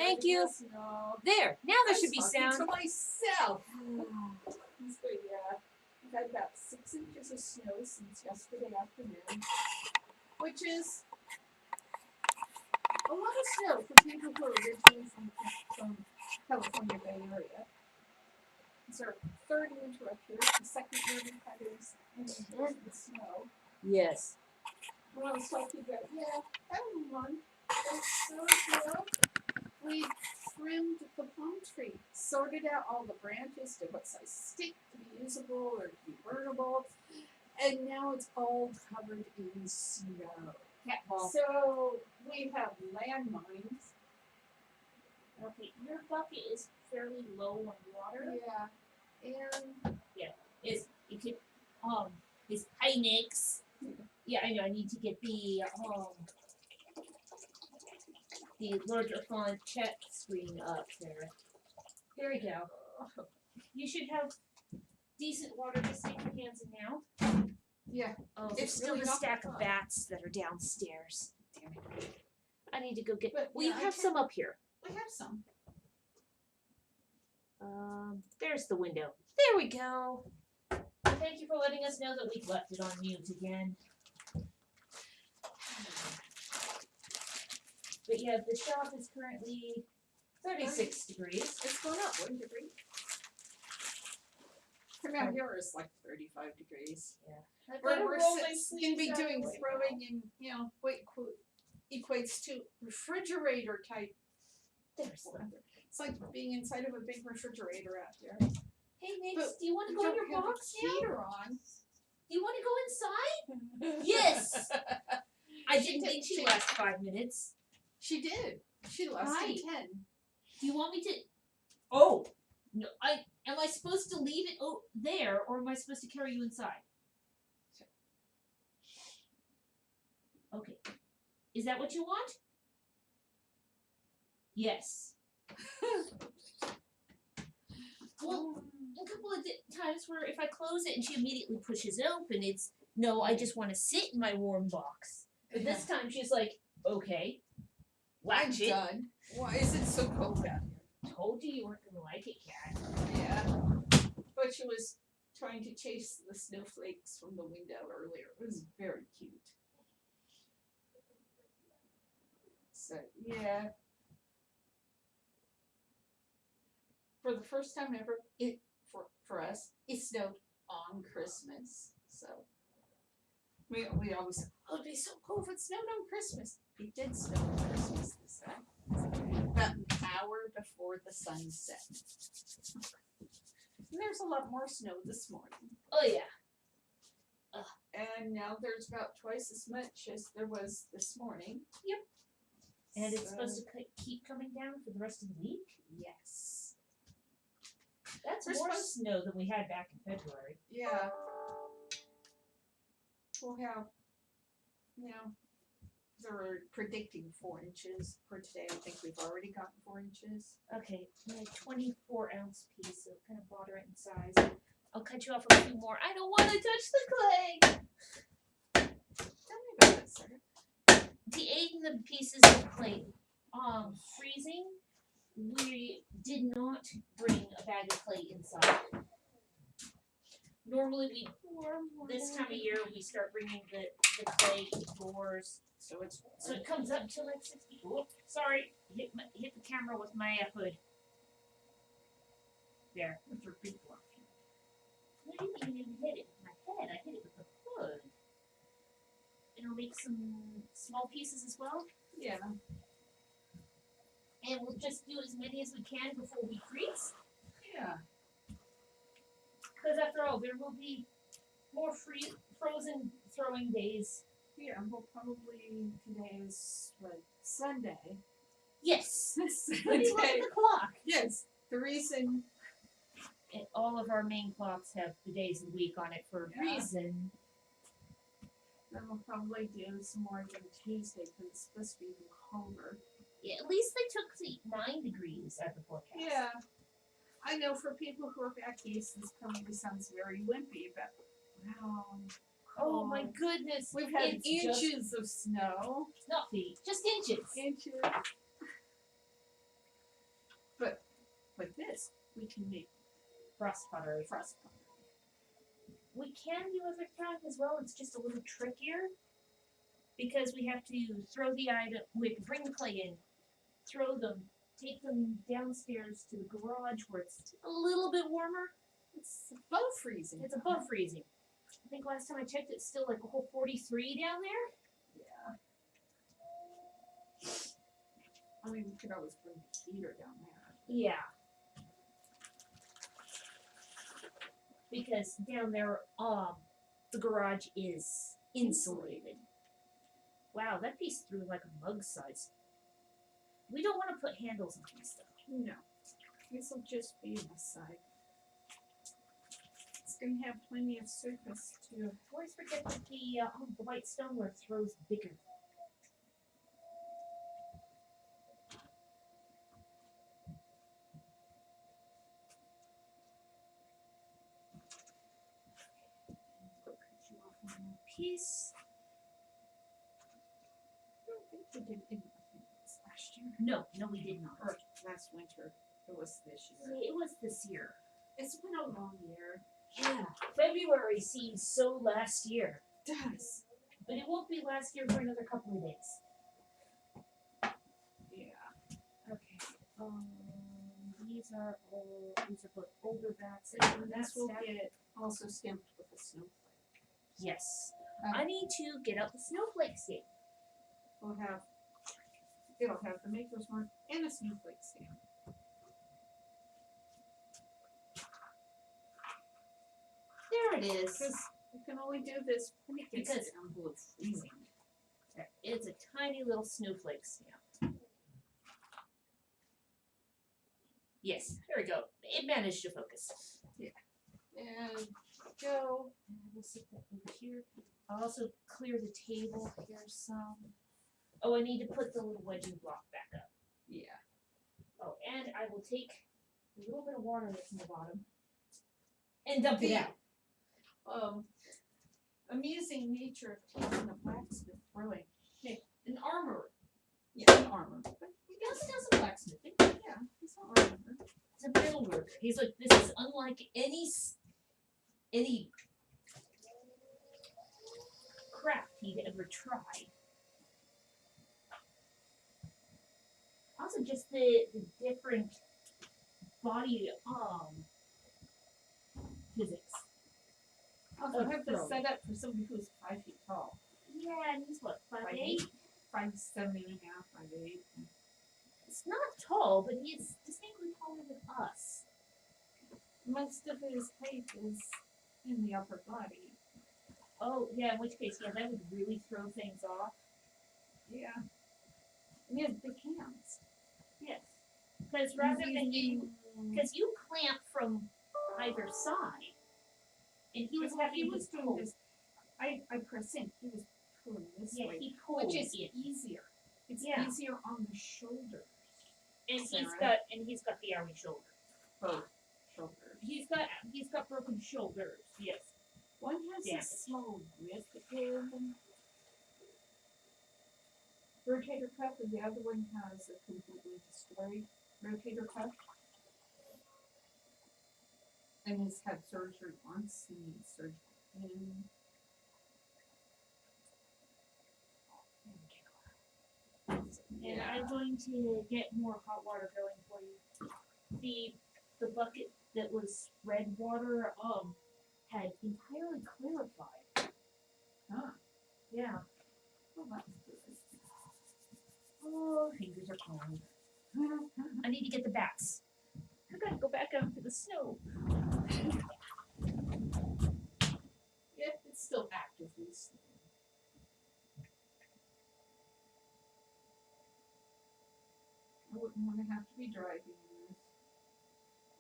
Thank you. There. Now there should be sound. To myself. So yeah, we've had about 6 inches of snow since yesterday afternoon, which is a lot of snow for people who are originally from California Bay Area. It's our third winter up here. The second year we've had is in the snow. Yes. When I was talking about, every month, so well, we trimmed the palm tree, sorted out all the branches to what size stick to be usable or to be burnable, and now it's all covered in snow. Yeah. So we have landmines. Okay, your bucket is fairly low on water. Yeah, and His Pyrex. Yeah, I know. I need to get the larger font check screen up there. There we go. You should have decent water to stick your hands in now. yeah, Oh, It's there's still really a not stack that of hot. bats that are downstairs. Damn it. I need to go get. But, Well, yeah, you I have can- some up here. we have some. There's the window. There we go. Thank you for letting us know that we've left it on mute again. But yeah, the shop is currently 36 degrees. It's going up 1 degree. Come out here, it's like 35 degrees. I've got to We're roll my going to sleeves be out doing right throwing now. in, what equates to refrigerator type. There's them. It's like being inside of a big refrigerator out here. Hey, Nix, But do you want to go in your box the now? heater on. Do you want to go inside? Yes! I didn't think she'd last 5 minutes. She did. She lasted Right. 10. Do you want me to? Oh no! Am I supposed to leave it there, or am I supposed to carry you inside? Okay. Is that what you want? Yes. Well, a couple of times where if I close it and she immediately pushes it open, it's no. I just want to sit in my warm box. But this time she's like, okay. I'm Latch it. done. Why is it so cold out here? Told you weren't gonna like it, Cat. Yeah. But she was trying to chase the snowflakes from the window earlier. It was very cute. So, yeah. For the first time ever, for us, it snowed on Christmas. So, we always said, oh, it'd be so cool if it snowed on Christmas. It did snow on Christmas this time. About an hour before the sun set. And there's a lot more snow this morning. Oh yeah. And now there's about twice as much as there was this morning. Yep. And it's So, supposed to keep coming down for the rest of the week? yes. That's We're more supposed- snow than we had back in February. Yeah. We'll have, they're predicting 4 inches for today. I think we've already gotten 4 inches. Okay, my 24-ounce piece of kind of moderate in size. I'll cut you off a few more. I don't want to touch the clay! Tell me about it, sir. To aid in the pieces of clay freezing, we did not bring a bag of clay inside. Normally, this time of year, we start bringing the clay indoors. So it comes up to like 60. Oh, sorry, hit the camera with my hood. There, with your big one. I didn't even hit it with my head. I hit it with the hood. And I'll make some small pieces as well. Yeah. And we'll just do as many as we can before we freeze. Yeah. Because after all, there will be more frozen throwing days. Yeah, well, probably today is, Sunday. Yes. Sunday. Let me look at the clock. Yes. The reason. And all of our main clocks have the days of the week on it for a Yeah. reason. Then we'll probably do some more again Tuesday because it's supposed to be even colder. Yeah, at least they took the 9 degrees at the forecast. Yeah. I know for people who are back east, this probably sounds very wimpy, but wow. Oh my goodness. We've had It's inches of snow. Not feet, just inches. Inches. with this, we can make Frost pottery. frost pottery. We can do other kinds as well. It's just a little trickier because we have to throw the item. We have to bring the clay in, throw them, take them downstairs to the garage where it's a little bit warmer. It's above freezing. It's above freezing. I think last time I checked, it's still like a whole 43 down there. Yeah. I mean, we could always bring the heater down there. Yeah. Because down there, the garage is insulated. Wow, that piece threw like a mug size. We don't want to put handles on these stuff. No. This will just be on the side. It's going to have plenty of surface too. Always forget that the white stoneware throws bigger. Piece. I don't think we did anything this last year. No, we did not. Or last winter. It was this year. It was this year. It's been a long year. Yeah. February seems so last year. It does. But it won't be last year for another couple of days. Yeah. Okay. These are both older bats. And this will get also stamped with a snowflake. Yes. I need to get out the snowflake stamp. It'll have the maker's mark and a snowflake stamp. There it is. Because you can only do this when it gets Because- down below freezing. It's a tiny little snowflake stamp. Yes, there we go. It managed to focus. And go. And I will set that over here. I'll also clear the table. Here's some. Oh, I need to put the little wedging block back up. Yeah. Oh, and I will take a little bit of water that's in the bottom and dump it out. Amusing nature of taking a blacksmith throwing An armor. yeah, an armor. But He also does some blacksmithing. yeah, he's an armor. He's a metal worker. He's like, this is unlike any craft he'd ever tried. Also, just the different body physics. Also, I have this set up for somebody who's 5 feet tall. Yeah, and he's what, 5'8", 5'8"? 5'7.5", 5'8". It's not tall, but he's distinctly taller than us. Most of his height is in the upper body. Oh, yeah, in which case, yeah, that would really throw things off. Yeah. And he has big hands. Yes. Because rather than because you clamp from either side, and he was having was to doing pull. this. I press in. He was pulling this Yeah, way, he pulled which is it. easier. It's Yeah. easier on the shoulders. And Sarah. he's got the army shoulder. Both shoulders. He's got broken shoulders. Yes. One has Damage. a small rip in rotator cuff, and the other one has a completely destroyed rotator cuff. And he's had surgery once, and needs surgery again. And I'm going to get more hot water going for you. The bucket that was red water had entirely clarified. Huh. Yeah. Well, that's good. Oh, fingers are cold. I need to get the bats. I gotta go back out into the snow. Yeah, it's still actively snowing. I wouldn't want to have to be driving in this.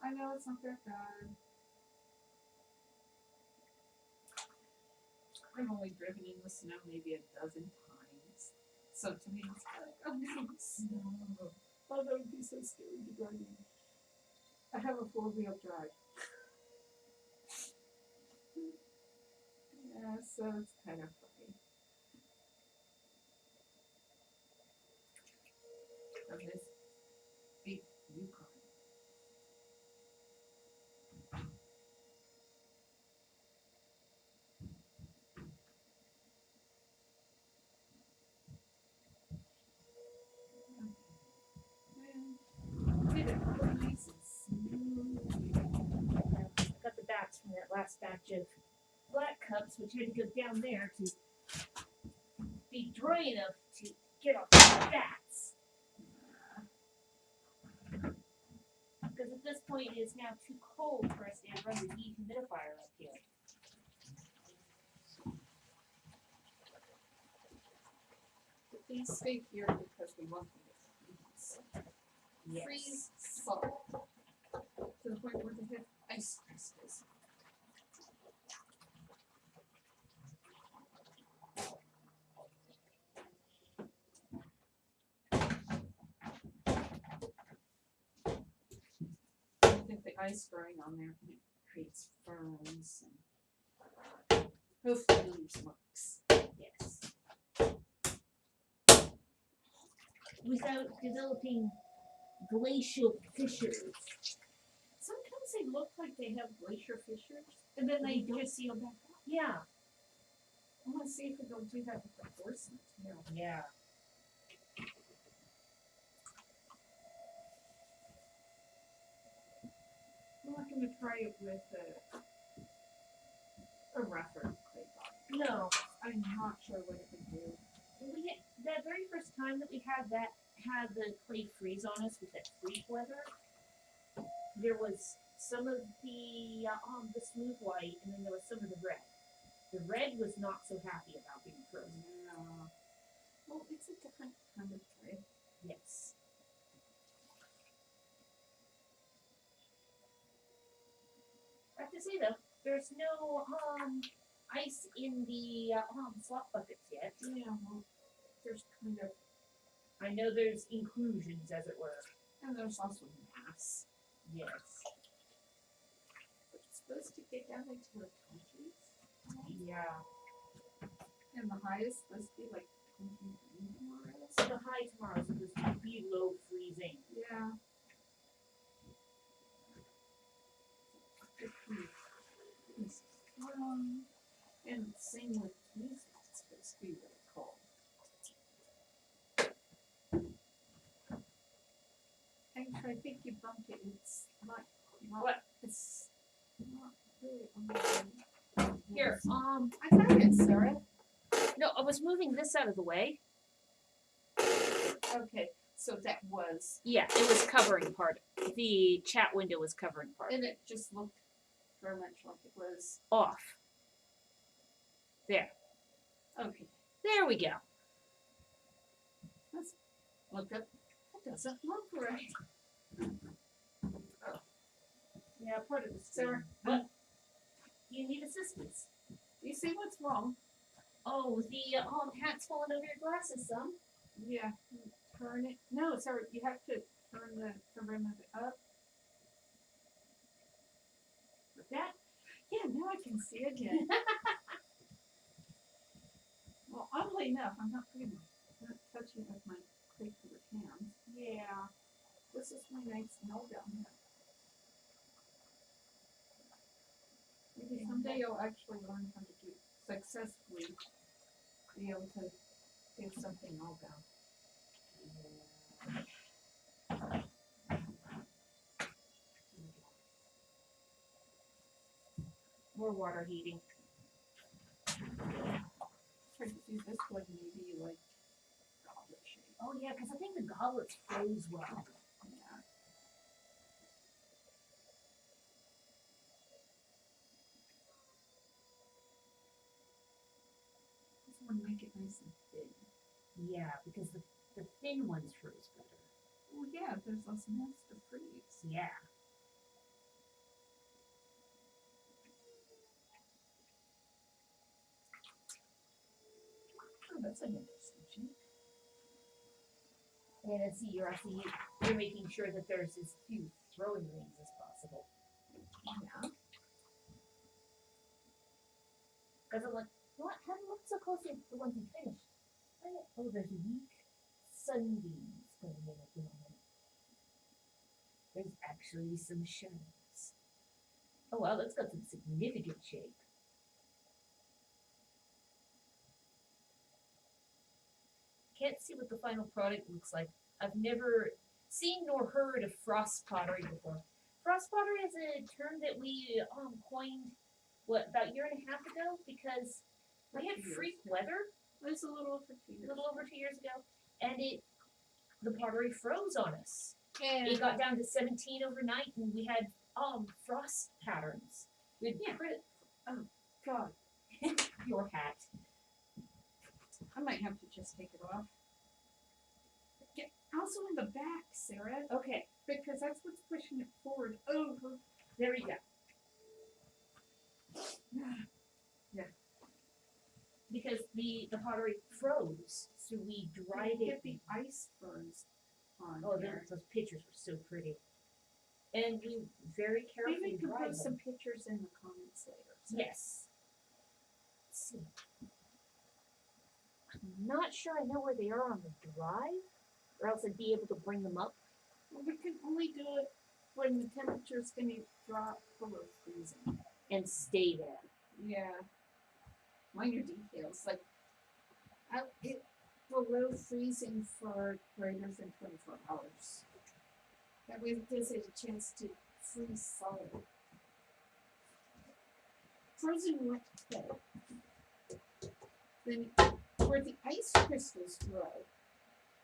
I know it's not that bad. I've only driven in the snow maybe a dozen times. So to me it's like, oh no, snow. Oh, that would be so scary to drive in. I have a 4-wheel drive. Yeah, so it's kind of funny. Of this big Yukon. last batch of black cups, which had to go down there to be dry enough to get off the fats. Because at this point it is now too cold for us to run the dehumidifier up here. But these stay here because we want them to freeze solid to the point where they have ice crystals. I think the ice growing on there creates ferns and hopefully leaves marks. Yes. Without developing glacial fissures. Sometimes they look like they have glacier fissures, And then they don't just, seal back up. yeah. I want to see if it'll do that with the porcelain too. Yeah. I'm not going to try it with a rougher clay pot. No. I'm not sure what it would do. That very first time that we had the clay freeze on us with that freak weather, there was some of the smooth white, and then there was some of the red. The red was not so happy about being frozen. No. Well, it's a different kind of clay. Yes. I have to say though, there's no ice in the slop buckets yet. Yeah, well, there's kind of, I know there's inclusions, as it were. and there's also mass. Yes. But it's supposed to get down into the 20s. Yeah. And the high is supposed to be like 23 tomorrow. So the high tomorrow is supposed to be below freezing. Yeah. And same with Tuesday, it's supposed to be really cold. Actually, I think you bumped it. It's not. What? It's not really on the. Here, I got it, Sarah. no, I was moving this out of the way. Okay, so that was, Yeah, it was covering part. The chat window was covering part. and it just looked very much like it was. Off. There. Okay, There we go. let's look up. That doesn't look right. Yeah, part of the Sarah, What? You need assistance. do you see what's wrong? Oh, the hat's falling over your glasses, some. Yeah, turn it. No, Sarah, you have to turn the rim of it up. Like that? Yeah, now I can see it again. Well, oddly enough, I'm not touching it with my clay covered hands. Yeah. This is my nice nail down here. Maybe someday you'll actually learn how to do successfully be able to do something all down. More water heating. Try to do this one maybe like goblet shape. Oh yeah, because I think the goblets froze well. Yeah. This one make it nice and thin. Yeah, because the thin ones froze better. Well, yeah, there's less mess to freeze. Yeah. Oh, that's an interesting shape. And I see you're making sure that there's as few throwing rings as possible. Yeah. Because I'm like, what? Haven't looked so closely at the ones you finished. Oh, there's weak sunbeams going in at the moment. There's actually some shadows. Oh wow, that's got some significant shape. Can't see what the final product looks like. I've never seen nor heard of frost pottery before. Frost pottery is a term that we coined what, about a year and a half ago, because we had freak weather It was a little over 2 a years. little over 2 years ago, and the pottery froze on us. And It got down to 17 overnight, and we had frost patterns. We'd oh God, your hat. I might have to just take it off. Get also in the back, Sarah, Okay, because that's what's pushing it forward over. there you go. Yeah. Because the pottery froze, so we dried Get it. the ice burns on Oh, here. those pictures were so pretty. And we very Maybe carefully we can dried put them. some pictures in the comments later. So. Yes. Let's see. I'm not sure I know where they are on the drive, or else I'd be able to bring them up. Well, we can only do it when the temperature's going to drop below freezing. And stay there. Yeah. Minor details like below freezing for greater than 24 hours. That way it gives it a chance to freeze solid. Frozen wet clay. Then where the ice crystals grow,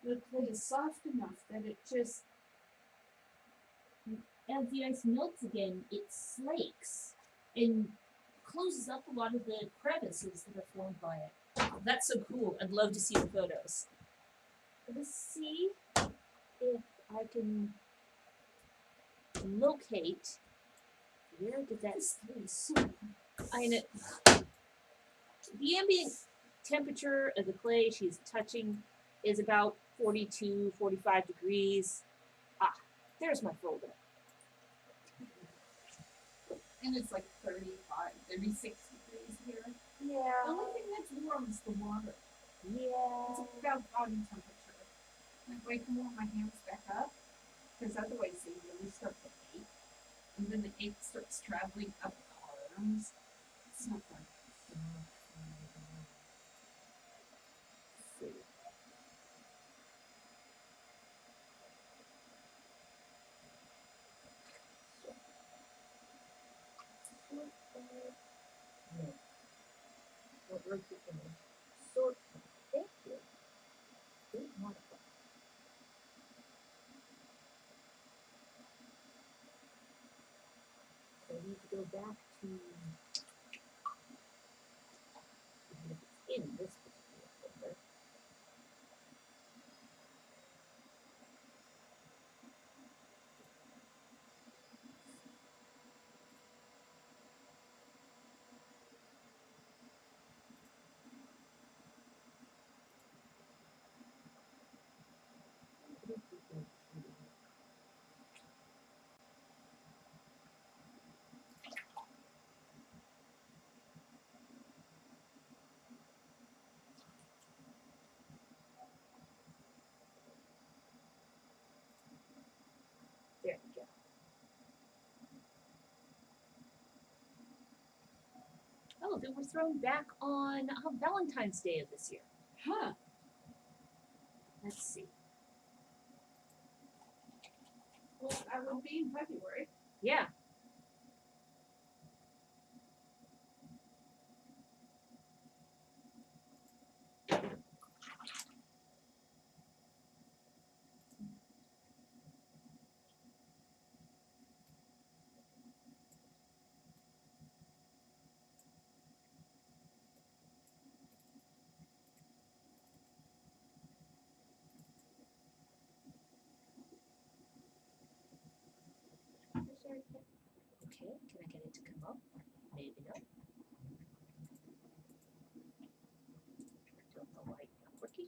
the clay is soft enough that it just As the ice melts again, it slakes and closes up a lot of the crevices that are formed by it. That's so cool. I'd love to see the photos. Let's see if I can locate. Where did that? this clay is so I know. The ambient temperature of the clay she's touching is about 42, 45 degrees. Ah, there's my folder. and it's like 35, 36 degrees here. The Yeah. only thing that's warm is the water. Yeah. It's about body temperature. That way I can warm my hands back up, because otherwise they really start to ache. And then the ache starts traveling up the arms. It's not fun. What rotate image? Sort. Thank you. Good modify. So I need to go back to in this particular folder. There we go. Oh, they were thrown back on Valentine's Day of this year. Huh. Let's see. Well, I will be in February. Yeah. Okay, can I get it to come up? Maybe not. Don't know why it's not working.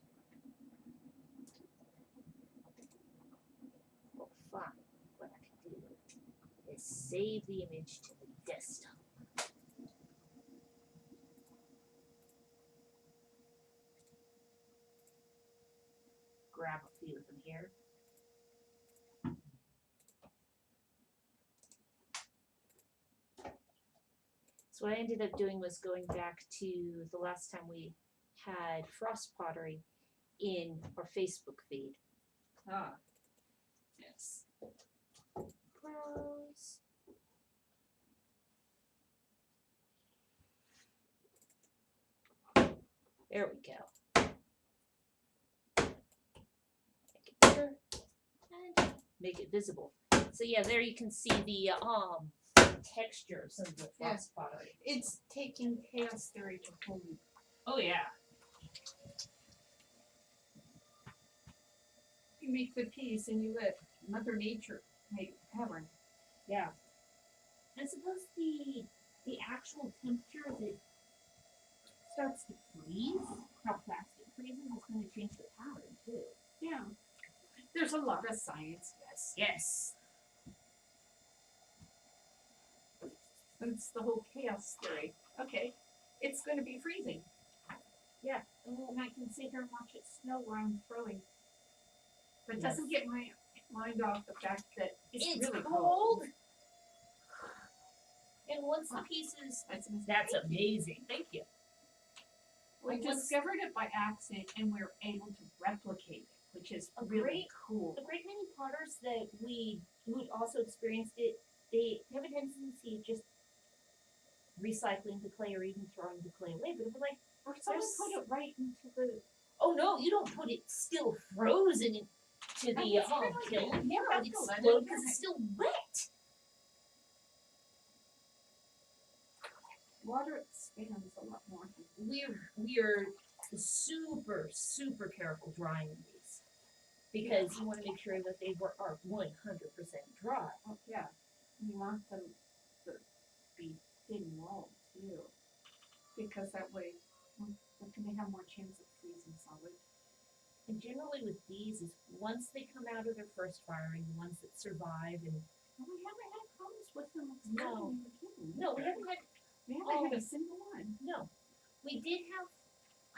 Well, fine. What I can do is save the image to the desktop. Grab a few of them here. So what I ended up doing was going back to the last time we had frost pottery in our Facebook feed. Ah. Yes. Browse. There we go. Make it bigger and make it visible. So yeah, there you can see the texture of some of the frost pottery. It's taking chaos theory to home. Oh yeah. You make the piece and you let Mother Nature make the pattern. Yeah. I suppose the actual temperature as it starts to freeze, how fast it freezes, is going to change the pattern too. Yeah. There's a lot of science, yes. Yes. But it's the whole chaos theory. Okay. It's going to be freezing. Yeah. And I can sit here and watch it snow while I'm throwing. But it Yes. doesn't get my mind off the fact that it's really cold. And once the pieces, that's amazing. Thank you. We And once- discovered it by accident and we were able to replicate it, which is A really great- cool. A great many potters that who also experienced it, they have a tendency of just recycling the clay or even throwing the clay away. But it was like, Or someone there's- put it right into the oh no, you don't put it still frozen into the That's right. kiln. You Yeah, have it's to let it explode because dry. it's still wet. water expands a lot more. We're super careful drying these because you want to make sure that they are 100% dry. Oh, yeah. You want them to be thin walled too. Because that way we're going to have more chance of freezing solid. And generally with these is once they come out of their first firing, the ones that survive and Well, we haven't had problems with them No. exploding in the kiln. no, we haven't had We haven't had a single one. no. We did have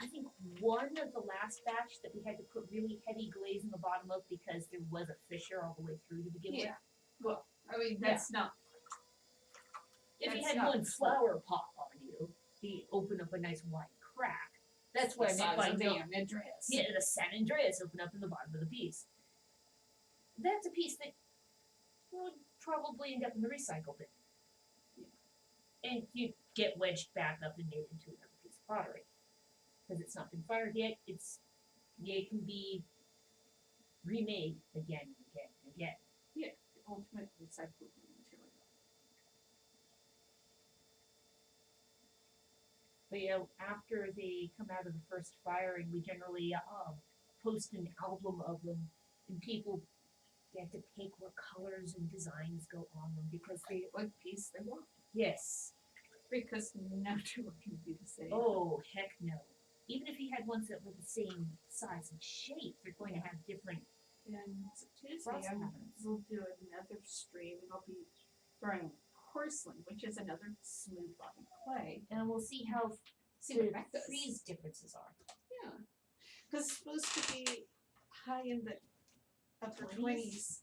I think one of the last batch that we had to put really heavy glaze in the bottom of because there was a fissure all the way through to begin with. Yeah. Well, I mean, that's not. If you That's had not one flower pop on you, you open up a nice wide crack. That's what I meant by no. San Andreas. Yeah, the San Andreas open up in the bottom of the piece. That's a piece that would probably end up in the recycle bin. Yeah. And you get wedged back up and made into another piece of pottery. Because it's not been fired yet, it can be remade again and again and again. Yeah, the ultimate recyclable material. But you know, after they come out of the first firing, we generally post an album of them, and people get to pick what colors and designs go on them because they, What piece they want. yes, Because no two are going to be the same. oh heck no. Even if you had ones that were the same size and shape, they're going to have different. And Tuesday Frost patterns. we'll do another stream and I'll be throwing porcelain, which is another smooth body clay. And we'll see how See what the that does. freeze differences are. Yeah. Because it's supposed to be high in the upper 20s. 20s.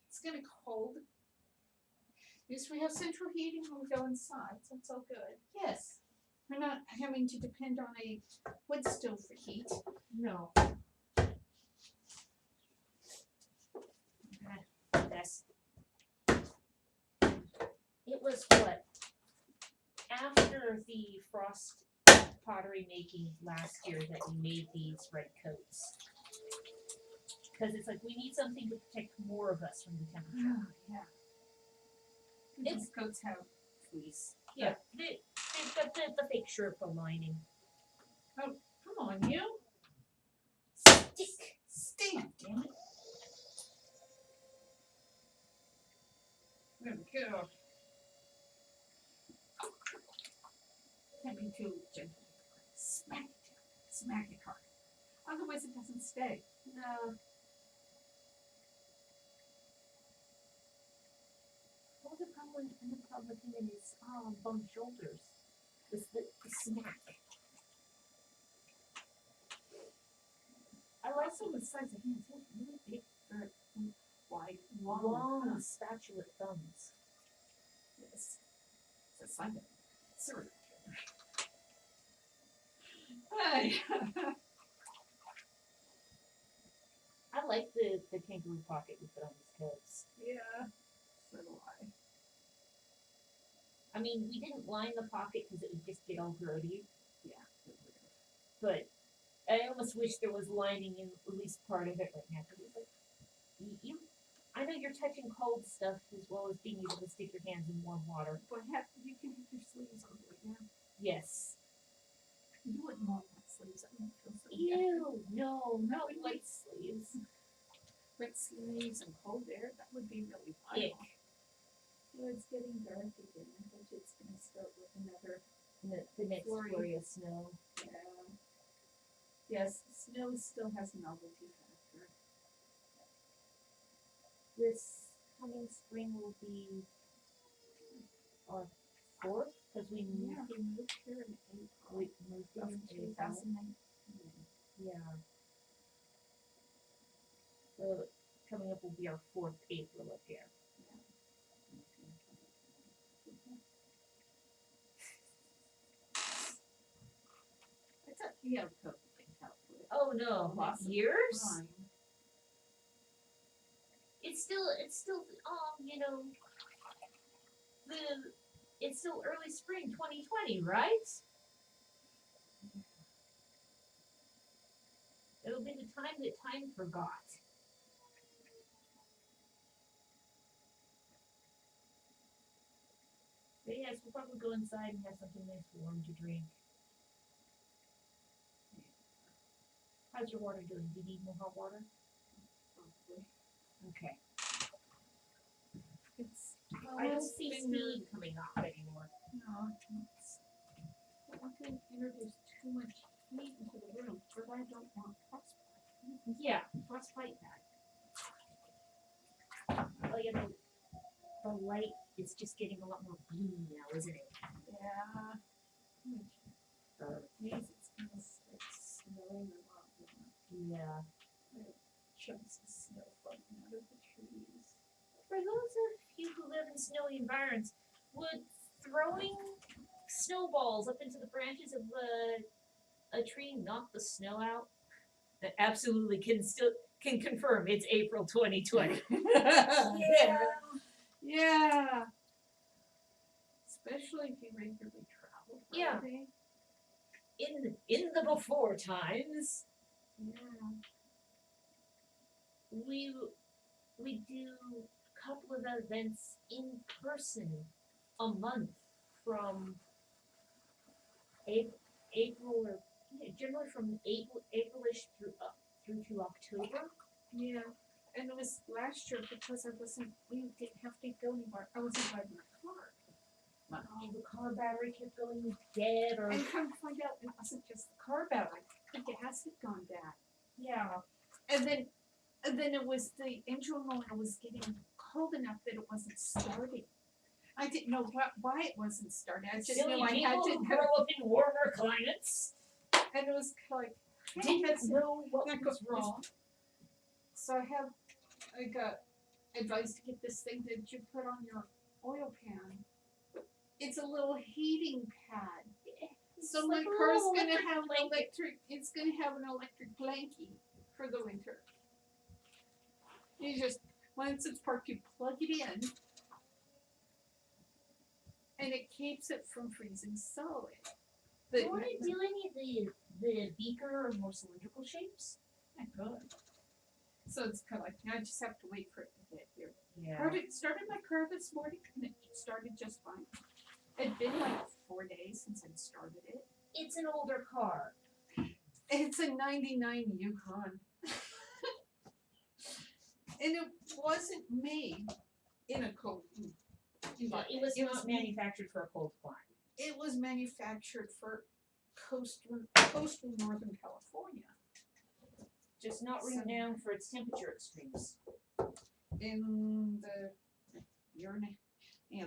It's going to cold. At least we have central heating when we go inside, so it's all good. Yes. We're not having to depend on a wood stove for heat. No. Yes. It was what? After the frost pottery making last year that we made these red coats. Because it's like we need something to protect more of us from the temperature. Yeah. It's- These coats have fleece. Yeah. They've got the fake Sherpa lining. Come on, you. Stick. Stand, damn it. There we go. Can't be too gentle. Smack it. Smack it hard. Otherwise it doesn't stay. No. What was the problem? Another problem with him and his bum shoulders was the smack. I like some of the size of hands. Those really big, or wide, long. Long spatula thumbs. Yes. It's a sign of sorry. Hey. I like the kangaroo pocket we put on his coats. Yeah. So do I. I mean, we didn't line the pocket because it would just get all grody. Yeah. But I almost wish there was lining in at least part of it right now. Because it's like, I know you're touching cold stuff as well as being able to stick your hands in warm water. But you can have your sleeves on right now. Yes. You wouldn't want wet sleeves. That would feel so Ew, no, not white sleeves. wet sleeves and cold air. That would be really Ick. vital. Well, it's getting dark again. I bet it's going to start with another. The next flurry of snow. Yeah. Yes, snow still has novelty factor. This coming spring will be our fourth because we moved. Yeah, we moved here in April We moved of in April. 2019. Yeah. So coming up will be our fourth April up here. I thought you have COVID can help with. Oh no, Lots of years? crime. It's still you know, it's still early spring 2020, right? It'll be the time that time forgot. But yes, we'll probably go inside and have something nice warm to drink. How's your water doing? Do you need more hot water? Probably. Okay. It's, I don't see steam coming off anymore. No, it's, I don't think introduce too much heat into the room, but I don't want frostbite. Yeah, frostbite that. Oh yeah, the light is just getting a lot more blue now, isn't it? Yeah. Days it's gonna start snowing a lot more. Yeah. Chunks of snow falling out of the trees. For those of you who live in snowy environments, would throwing snowballs up into the branches of a tree knock the snow out? That absolutely can confirm it's April 2020. Yeah. Especially if you regularly travel for Yeah. a day. In the before times, Yeah. we do a couple of events in person a month from April or generally from Aprilish through to October. Yeah. And it was last year because we didn't have to go anywhere. I wasn't driving my car. Oh, the car battery kept going dead, or And come to find out it wasn't just the car battery. The gas had gone bad. yeah, And then it was the engine oil was getting cold enough that it wasn't starting. I didn't know why it wasn't starting. I just silly knew I had people to who grow up in warmer climates and it was like didn't know what that was goes wrong. So I got advice to get this thing that you put on your oil pan. It's a little heating pad. So like my a car's little gonna electric have blanket. it's gonna have an electric blankie for the winter. You just, once it's parked, you plug it in and it keeps it from freezing solid. Do you want to do any of the beaker or more cylindrical shapes? I could. So it's kind of like, I just have to wait for it to get here. Yeah. Started my car this morning and it started just fine. It'd been like 4 days since I'd started it. It's an older car. It's a 99 Yukon. And it wasn't made in a cold environment. It was not manufactured for a cold climate. It was manufactured for coastal northern California. Just not renowned for its temperature extremes. In the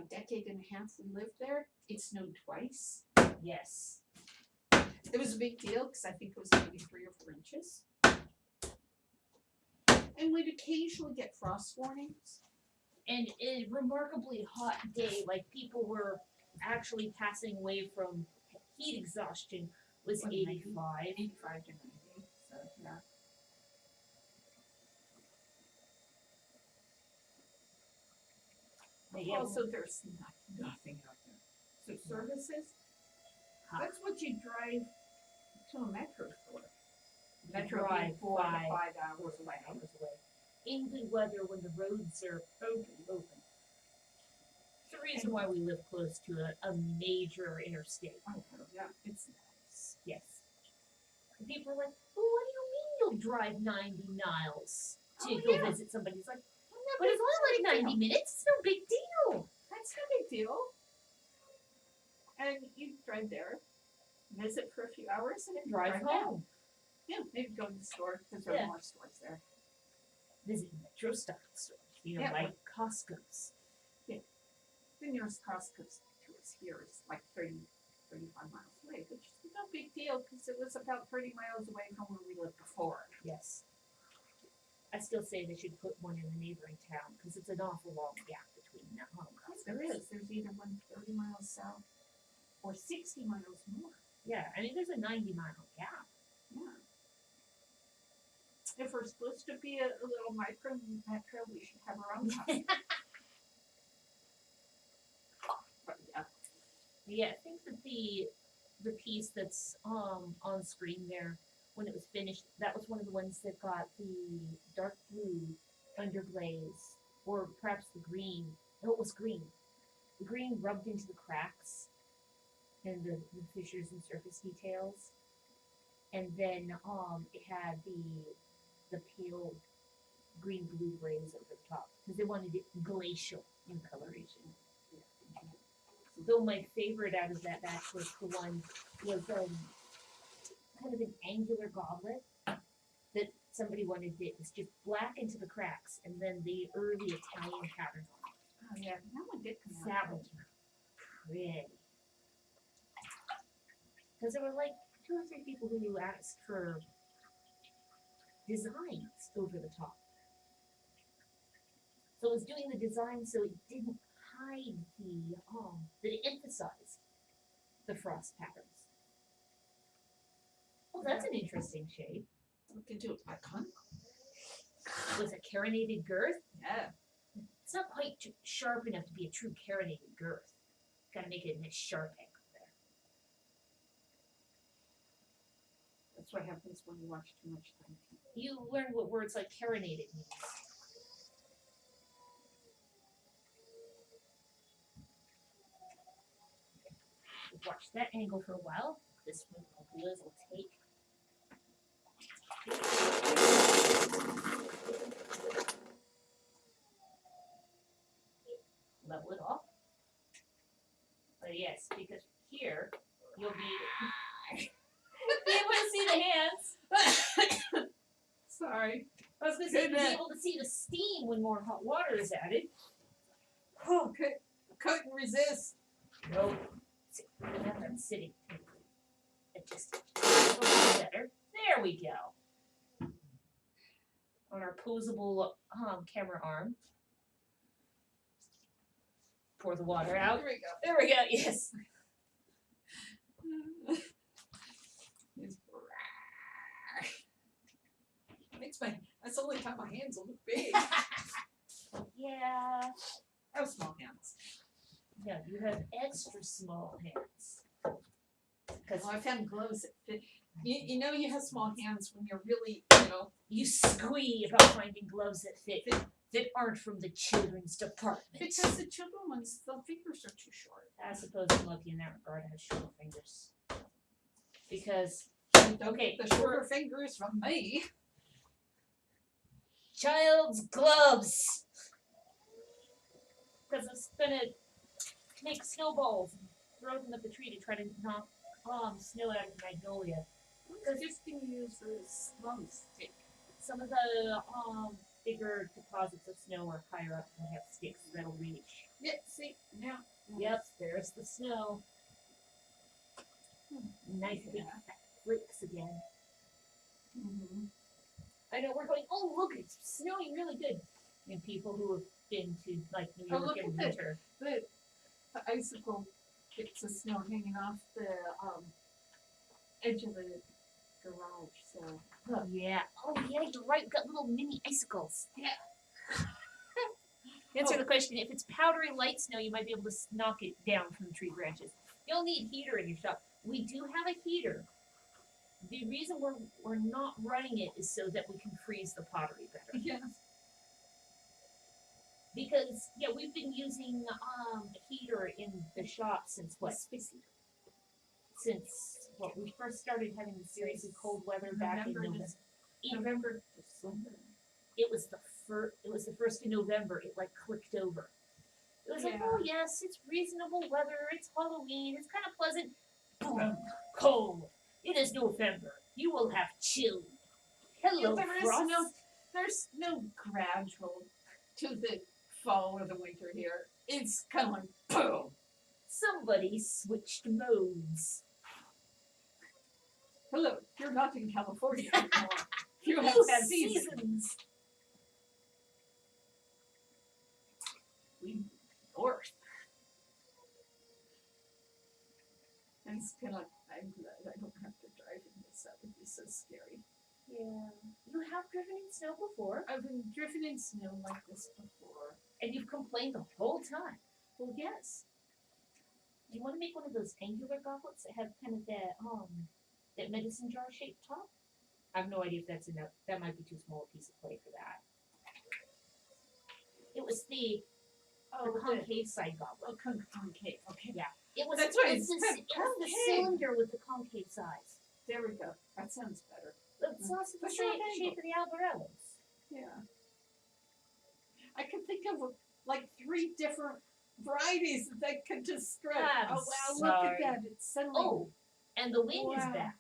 decade and a half we lived there, it snowed twice. Yes. It was a big deal because I think it was maybe 3 or 4 inches. And we'd occasionally get frost warnings. And a remarkably hot day, like people were actually passing away from heat exhaustion, was 85. 85 to 90. So, yeah. Yeah. Also, there's nothing out there. So services, that's what you drive to a metro store. Metro Drive being 4 to 5 5 hours away. hours away. In good weather when the roads are open. It's the reason why we live close to a major interstate. Oh, yeah, it's nice. Yes. And people are like, well, what do you mean you'll drive 90 miles to Oh, go yeah. visit somebody? It's like, but it's only like 90 minutes. It's no big deal. That's no big deal. And you drive there, visit for a few hours, and then Drive back. home. Yeah, maybe go to the store because there Yeah. are more stores there. Visit metro style stores. You know, Yeah, like Costco's. The nearest Costco to us here is like 35 miles away, which is no big deal because it was about 30 miles away from where we lived before. Yes. I still say they should put one in the neighboring town because it's an awful long gap between that home Costco's. There is. There's either one 30 miles south or 60 miles north. Yeah, I mean, there's a 90-mile gap. Yeah. If we're supposed to be a little micro metro, we should have our own Costco. But yeah. Yeah, I think that the piece that's on screen there, when it was finished, that was one of the ones that got the dark blue underglaze, or perhaps the green. No, it was green. The green rubbed into the cracks and the fissures and surface details, and then it had the pale green blue glaze over the top because they wanted it glacial in coloration. Though my favorite out of that batch was the one was kind of an angular goblet that somebody wanted. It was just black into the cracks, and then the early Italian pattern on it. Oh yeah, that one did come out. That was pretty. Because there were like 2 or 3 people who asked for designs over the top. So it was doing the design so it didn't hide that it emphasized the frost patterns. Well, that's an interesting shape. We can do it by conical. With a carinated girth. Yeah. It's not quite sharp enough to be a true carinated girth. Gotta make it a nice sharp angle there. That's what happens when you watch too much time. You learn what words like carinated means. We've watched that angle for a while. This one will take. Level it off. But yes, because here you'll be able to see the hands. Sorry. I was going to say you'll be able to see the steam when more hot water is added. Oh, couldn't resist. Nope. I'm sitting. It just a little better. There we go. On our posable camera arm. Pour the water out. There we go. There we go. Yes. That's the only time my hands will look big. Yeah. I have small hands. Yeah, you have extra small hands. Because Well, I found gloves that fit. You know you have small hands when you're really, you squee about finding gloves that aren't from the children's department. because the children ones, the fingers are too short. I suppose I'm lucky in that regard. I have short fingers. Because Don't Okay, get the shorter fingers from me. child's gloves. Because it's gonna make snowballs and throw them at the tree to try to knock snow out of the magnolia. Because just can use a slow stick. Some of the bigger deposits of snow are higher up and have sticks that'll reach. Yeah, see, now. Yep, there's the snow. Nice big Yeah. fat flakes again. Mm-hmm. I know we're going, oh look, it's snowing really good. And people who have been to like New Oh, York look in at this. winter. The icicle bits of snow hanging off the edge of the garage, so. Oh yeah. Oh yeah, you're right. We've got little mini icicles. Yeah. Answer the question. If it's powdery light snow, you might be able to knock it down from the tree branches. You'll need heater in your shop. We do have a heater the reason we're not running it is so that we can freeze the pottery better. Yeah. Because yeah, we've been using a heater in the shop since what? Since what we first started having the series of cold weather back in November, December. It was the first of November. It like clicked over. It was like, Yeah. oh yes, it's reasonable weather. It's Halloween. It's kind of pleasant. Boom, cold. It is November. You will have chill. Hello, Frost. There's no gradual to the fall or the winter here. It's coming, boom. Somebody switched modes. Hello, you're not in California anymore. You have seasons. We north. And it's kind of, I'm glad I don't have to drive in this. That would be so scary. Yeah. You have driven in snow before, I've been driven in snow like this before. and you've complained the whole time. Well, yes. Do you want to make one of those angular goblets that have kind of that medicine jar shaped top? I have no idea if that's enough. That might be too small a piece of clay for that. It was the concave side goblet. Concave. Okay. Yeah. It was. That's right, It was the concave. cylinder with the concave size. There we go. That sounds better. It's also the The sharp shape of the albarellos. Yeah. I can think of like 3 different varieties that they could describe. I'm Oh wow, look at sorry. that. It's suddenly Oh, and the wind is Wow. back.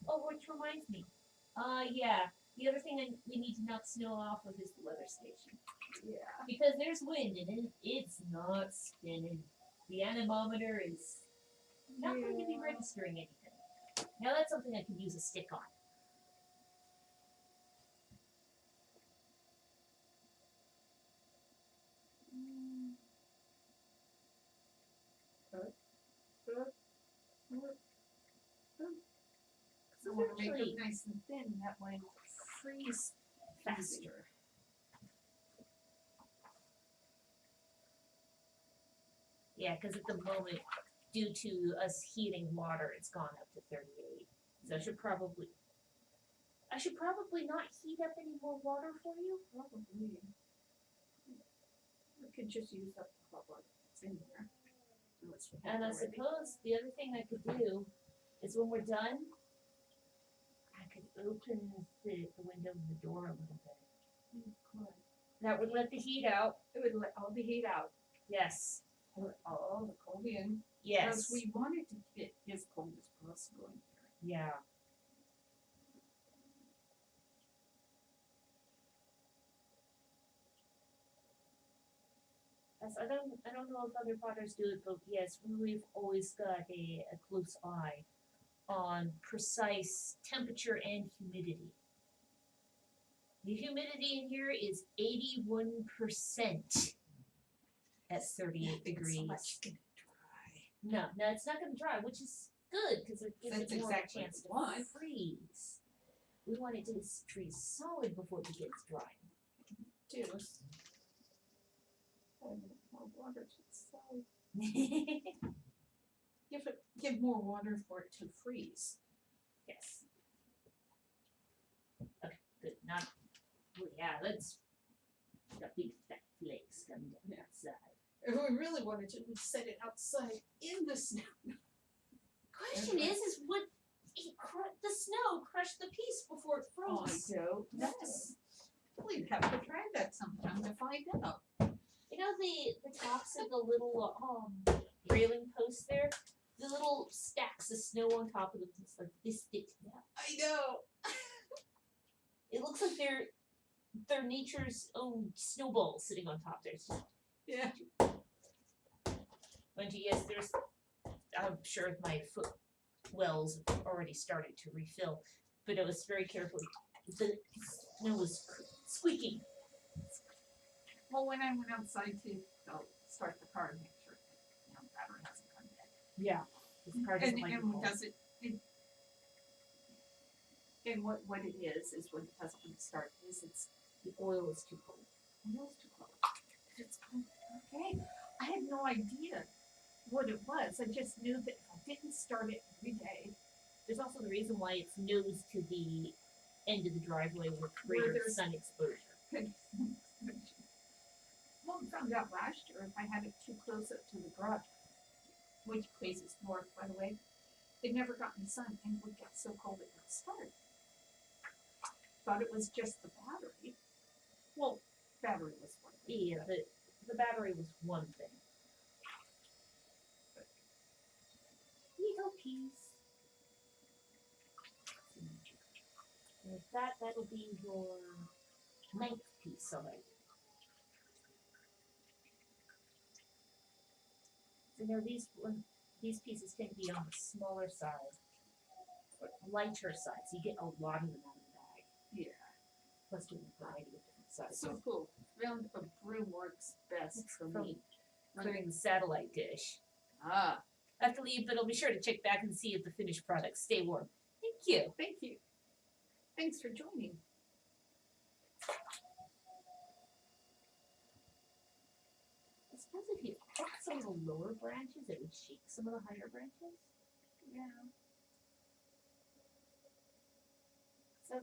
Oh, which reminds me. Yeah. The other thing we need to knock snow off of is the weather station. yeah. Because there's wind and it's not spinning. The anemometer is not going to be registering anything. Now that's something I can use a stick on. I want to make Actually- it nice and thin. That way it'll freeze Faster. Yeah, because at the moment, due to us heating water, it's gone up to 38. So I should probably not heat up any more water for you. Probably. We could just use up the hot water that's in there. Unless we have And I already. suppose the other thing I could do is when we're done, I could open the window and the door a little bit. You could. That would let the heat out. It would let all the heat out. Yes. Let all the cold in. Yes. Because we wanted to get as cold as possible in here. Yeah. Yes, I don't know if other potters do it, but yes, we've always got a close eye on precise temperature and humidity. The humidity in here is 81% at 38 degrees. It's gonna No, it's not going to dry, which is good because it gives That's it more exactly of a chance what we want. to freeze. We want it to freeze solid before it gets dry. dry. Do. Add more water to the side. Give more water for it to freeze. Yes. Okay, good. Not. Well, yeah, that's got big fat flakes coming down Yeah. that side. If we really wanted to, we'd set it outside in the snow. Question is what the snow crushed the piece before it Oh, I froze. don't know. We'd have to try that sometime to find out. You know the tops of the little railing posts there, the little stacks of snow on top of them, it's like this thick now. I know. It looks like they're nature's own snowballs sitting on top there. It's just, Yeah. mind you, yes, I'm sure my foot wells have already started to refill, but it was very careful. The snow was squeaking. Well, when I went outside to start the car and make sure that the battery hasn't come dead. Yeah. This car doesn't like And cold. does it, and what it is when it doesn't want to start is it's The oil is too cold. almost too close. It's cold. Okay. I had no idea what it was. I just knew that if I didn't start it every day, There's also the reason why it's nose to the end of the driveway with Where greater there's- sun exposure. Well, we found out last year if I had it too close up to the garage, which faces north, by the way, it never got any sun and would get so cold it got started. Thought it was just the battery. Well, battery was one thing. Yeah, the battery was one thing. Little piece. And with that, that'll be your 9th piece already. So now these pieces tend to be on the smaller side, lighter side, so you get a lot of them out of the bag. Yeah. Plus do a variety of different sizes. So cool. Found a broom works best for From me. clearing the satellite dish. Ah, I have to leave, but I'll be sure to check back and see if the finished products stay warm. Thank you. thank you. Thanks for joining. I suppose if you cut some of the lower branches, it would shake some of the higher branches. Yeah. So,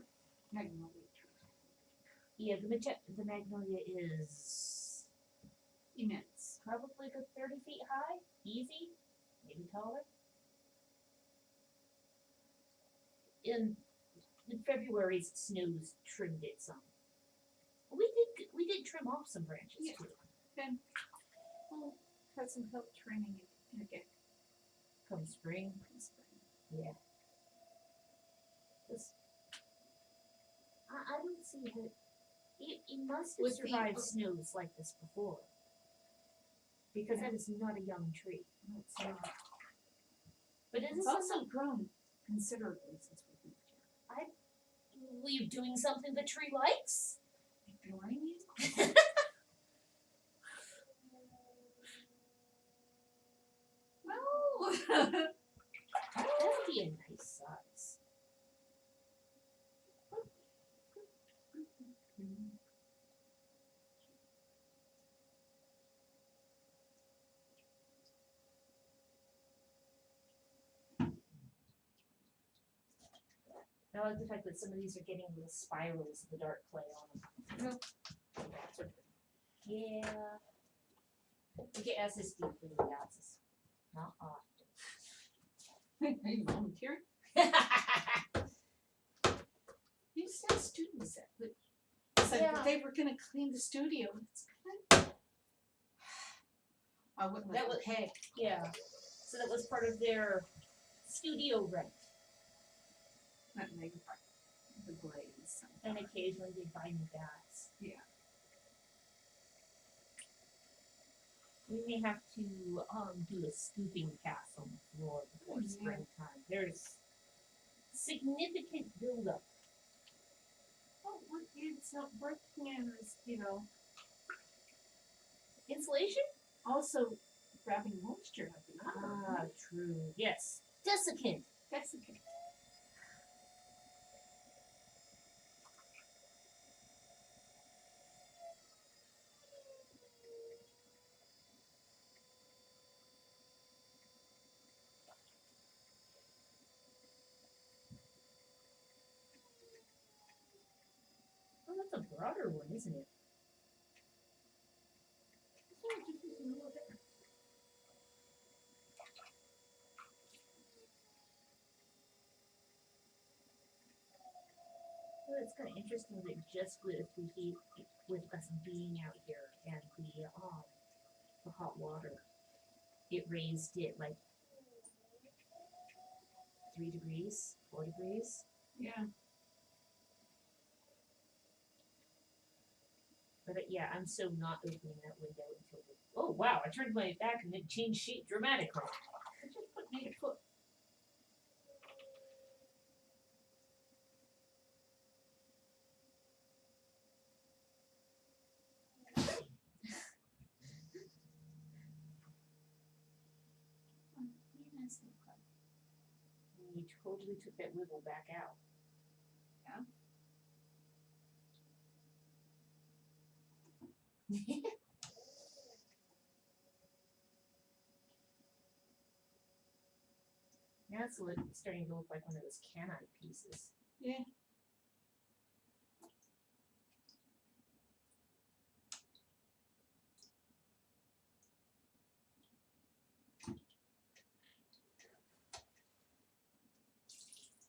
magnolia tree. Yeah, the magnolia is Immense. probably a good 30 feet high, easy, maybe taller. In February, snows trimmed it some. We did trim off some branches Yeah. too. Then we'll have some help training it again Come spring, in spring. yeah. I don't see that. It must have With the- survived snows like this before. Because that is not a young tree. No, it's not. But it It's is also grown considerably since we moved here. Were you doing something the tree likes? Ignoring you? No. That would be a nice size. I like the fact that some of these are getting little spirals of the dark clay on them. That's okay. Yeah. Look at SSD for the gases. Not often. Are you volunteering? You said students that said Yeah. that they were going to clean the studio. It's kind I wouldn't That let was- them pay. Yeah. So that was part of their studio rent. Not mega part. The glaze. And occasionally they buy new bats. Yeah. We may have to do a scooping cast on the floor before Yeah. springtime. There's significant buildup. Well, what it's not working in is, you know, Insulation? also grabbing moisture out of the water. Ah, true. Yes. Desiccant. That's okay. Oh, that's a broader one, isn't it? Yeah, just use a little bit. Well, it's kind of interesting that just with us being out here and the hot water, it raised it like 3 degrees, 4 degrees. Yeah. But yeah, I'm so not opening that window until oh wow, I turned my back and it changed shape dramatically. I just put made a foot. And you totally took that wiggle back out. Now That's starting to look like one of those canine pieces. Yeah.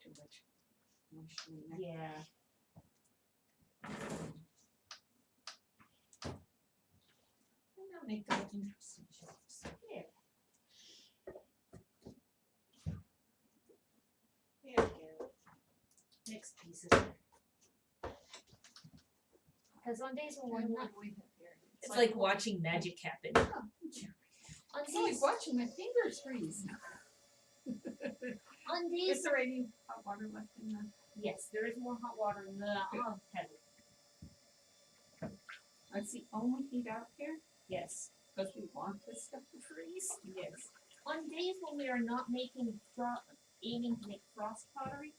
Too much motion in there. Yeah. And I'll make those interesting shapes. Yeah. There we go. Next pieces. Because on days when we're And not, what do we have here? it's like watching magic happen. Oh, thank you. On It's like days, watching my fingers freeze. on days, Is there any hot water left in the? yes, there is more hot water in the kettle. That's the only heat out here Yes, because we want this stuff to freeze. yes. On days when we are not making aiming to make frost pottery,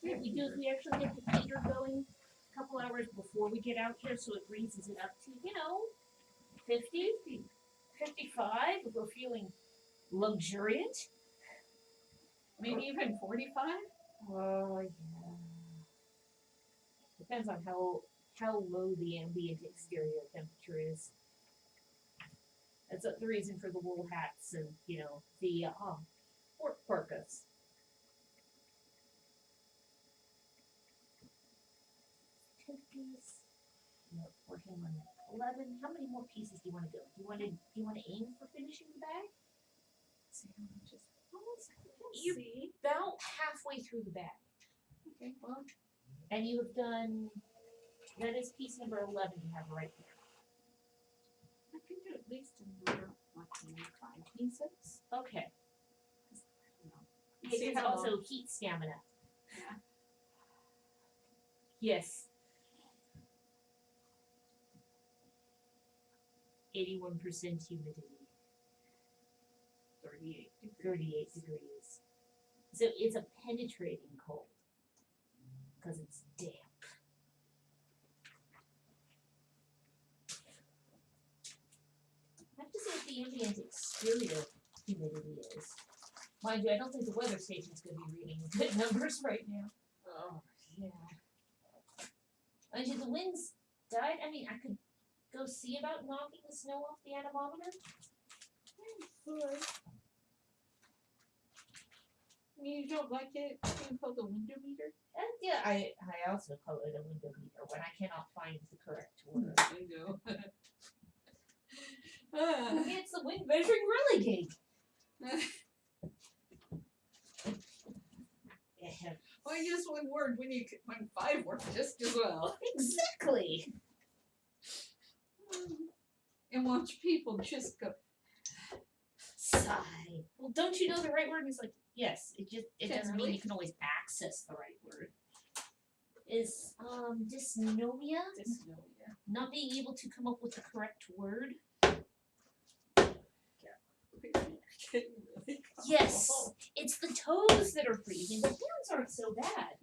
what we do is we actually get the heater going a couple hours before we get out here, so it raises it up to 50, 55. If we're feeling luxuriant. Maybe even 45. Well, yeah. Depends on how low the ambient exterior temperature is. That's the reason for the wool hats and the work parkas. Piece. Nope, working on 11. How many more pieces do you want to go? Do you want to aim for finishing the bag? See how much is almost. You- See. About halfway through the bag. Okay. Well, And you have done, that is piece number 11 you have right there. I can do at least another maybe 5 pieces. Okay. I don't know. Because See it's how also long- heat stamina. Yeah. Yes. 81% humidity. 38 degrees. 38 degrees. So it's a penetrating cold. Because it's damp. I have to see what the ambient exterior humidity is. Mind you, I don't think the weather station's going to be reading good numbers right now. Oh, yeah. Mind you, the winds died. I mean, I could go see about knocking the snow off the anemometer. Good. You don't like it being called a window meter? And yeah, I also call it a window meter when I cannot find the correct word. Window. It's the wind measuring relegate. Yeah, Well, use one word when 5 work just as well. exactly. And watch people just go. Sigh. Well, don't you know the right word? It's like, yes, it doesn't mean Generally. you can always access the right word. Is dysnomia, Just know, yeah. not being able to come up with the correct word? Really Yes, cold. it's the toes that are freezing. The hands aren't so bad.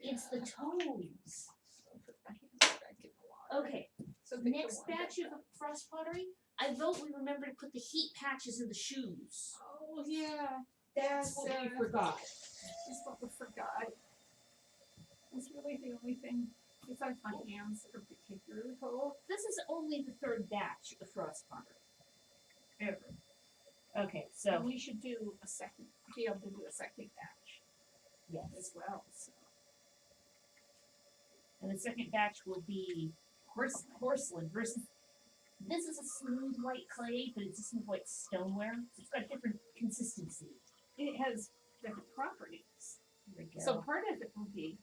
It's the toes. Put my hands back in the water. Okay, So pick the next one batch that- of frost pottery. I vote we remember to put the heat patches in the shoes. Oh yeah, That's what we forgot. that's what we forgot. It's really the only thing besides my hands that are particularly cold. This is only the third batch of frost pottery. Ever. Okay, So so we should be able to do a second batch yes, as well. So and the second batch will be porcelain versus. This is a smooth white clay, but it's a smooth white stoneware. So it's got different consistency. it has different properties. There we go. So part of it will be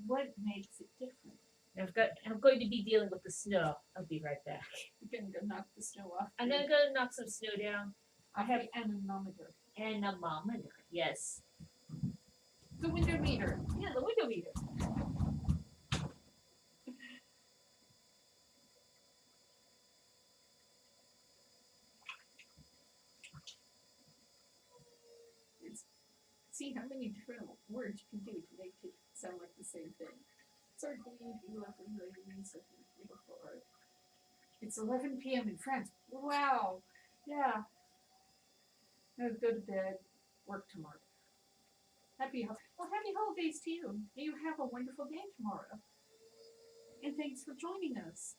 what makes it different. I'm going to be dealing with the snow. I'll be right back. You're gonna go knock the snow off. I'm gonna go knock some snow down. I have the anemometer. Anemometer, yes. The window meter. Yeah, the window meter. See how many different words you can do to make it sound like the same thing. Certainly, lovely ladies of beautiful art. It's 11 p.m. in France. Wow. Yeah. Go to bed, work tomorrow. Happy holidays to you. May you have a wonderful day tomorrow. And thanks for joining us.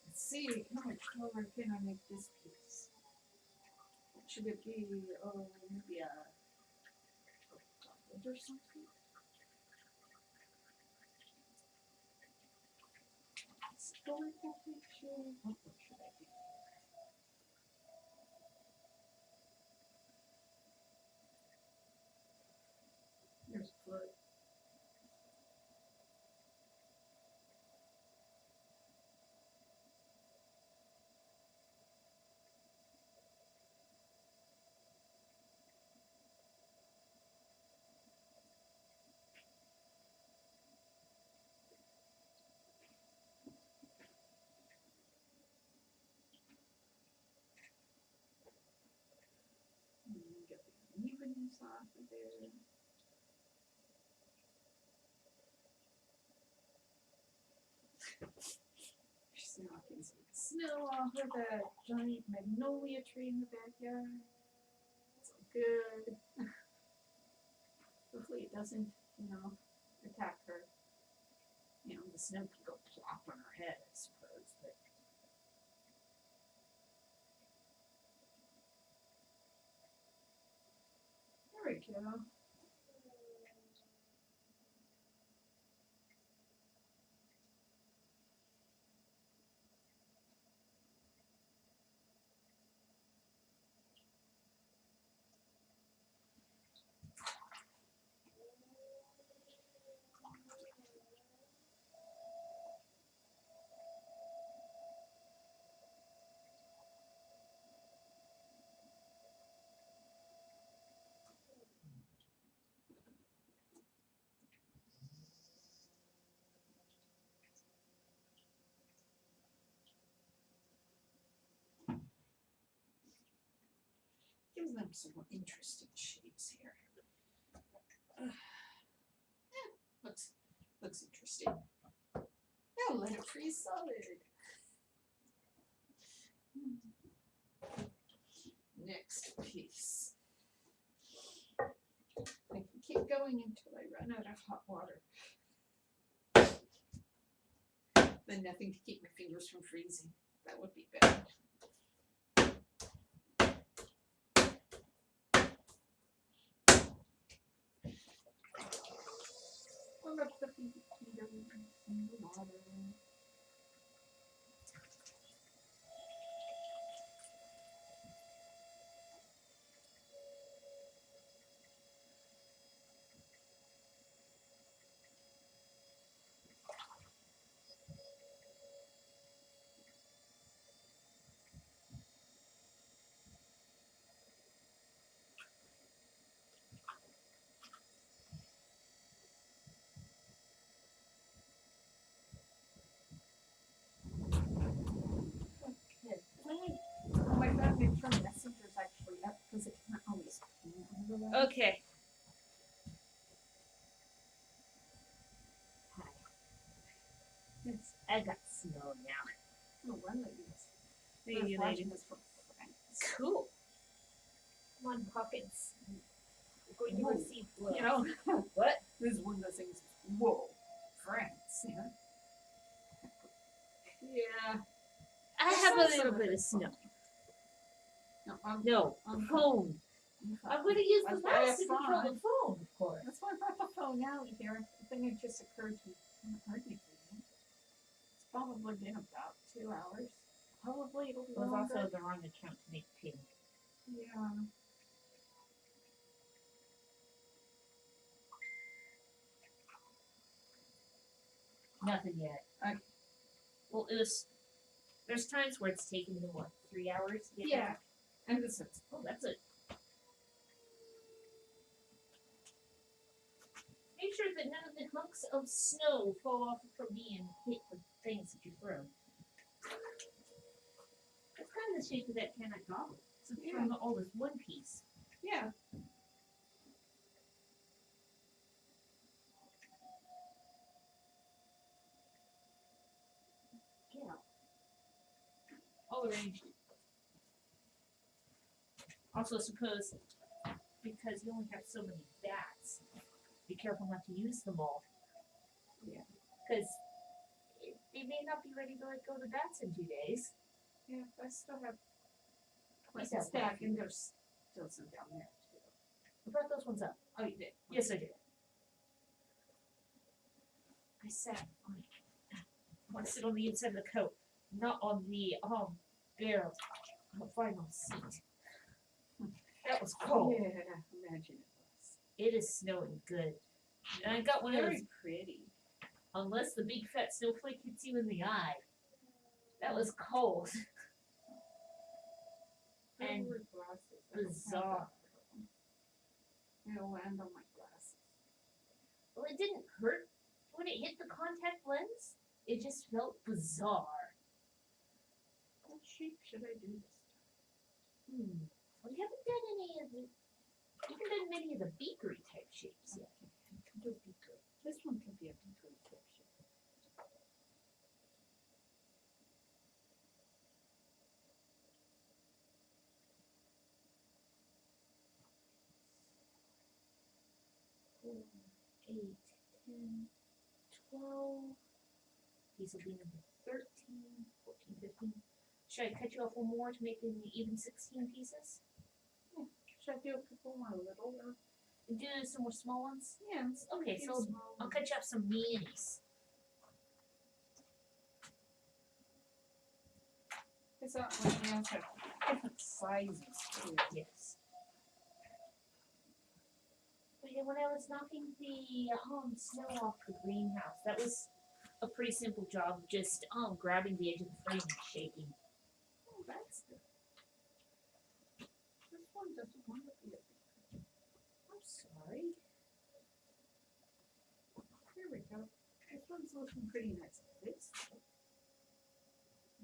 Let's see, how much color can I make this piece? What should it be? Oh, maybe a gold or something? Historical picture. What should I do? There's a foot. Get the unevenness off of there. Just knocking some snow off of that giant magnolia tree in the backyard. It's all good. Hopefully it doesn't, attack her. The snow can go plop on her head, I suppose, but there we go. Gives them some more interesting shapes here. Looks interesting. Now let it freeze solid. Next piece. I can keep going until I run out of hot water. Then nothing to keep my fingers from freezing. That would be bad. Warm up the fingers in the water. Oh my god, make sure Messenger's actually up because it can't always be. Okay. Hi. I got snow now. No wonder it's Maybe watching this from France. Cool. Come on, Hawkins. We're going to receive blood. What? This is one of the things. Whoa, France, yeah. Yeah. I have a little bit of snow. No, phone. I'm going to use the mouse to control the phone, of course. That's why I brought the phone out here. The thing that just occurred to me. It's probably been about 2 hours. Probably it'll be It was longer. also the wrong account to make pink. Yeah. Nothing yet. Okay. Well, there's times where it's taken me, 3 hours to get Yeah. back? And this is. Oh, that's it. Make sure that none of the hunks of snow fall off from me and hit the things that you throw. That's kind of the shape of that can I got. So it's from all this one piece. Yeah. arranged. Also, suppose because you only have so many bats, be careful not to use them all. Yeah. Because they may not be ready to let go of the bats in 2 days. Yeah, I still have Is a that stack, lucky? and there's still some down there too. I brought those ones up. Oh, you did? Yes, I did. I sat on it. I want to sit on the inside of the coat, not on the bare vinyl seat. That was cold. Yeah, imagine it was. It is snowing good. And I got one of those, Very pretty. unless the big fat snowflake hits you in the eye. That was cold. And Where were glasses? I don't have bizarre. them. It'll land on my glasses. Well, it didn't hurt when it hit the contact lens. It just felt bizarre. What shape should I do this We haven't done any of the, we haven't done many of the beakery type shapes time? yet. Okay, I can do beaker. This one can be a beaker shape. Four, 8, 10, 12. These will be number 13, 14, 15. Should I cut you off one more to make an even 16 pieces? Should I do a couple more little or? And do some more small ones? Yeah. let's do a Okay, few so small I'll ones. cut you off some minis. It's not like nails have different sizes too. Yes. But yeah, when I was knocking the snow off the greenhouse, that was a pretty simple job. Just grabbing the edge of the frame and shaking. Oh, that's good. This one doesn't want to be a beaker. I'm sorry. Here we go. This one's looking pretty nice. This.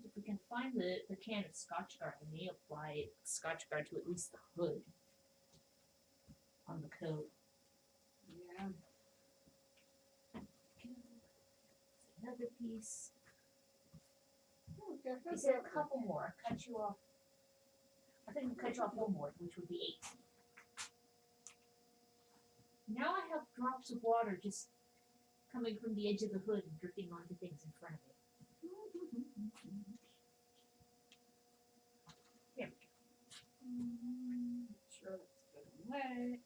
If we can find the can of Scotch Guard, I may apply Scotch Guard to at least the hood on the coat. Yeah. Another piece. Oh, there Is goes there that a couple more? I'll cut you off. I think I'll cut you off one more, which would be 8. Now I have drops of water just coming from the edge of the hood and dripping onto things in front of me. There we go. Sure, it's good and wet.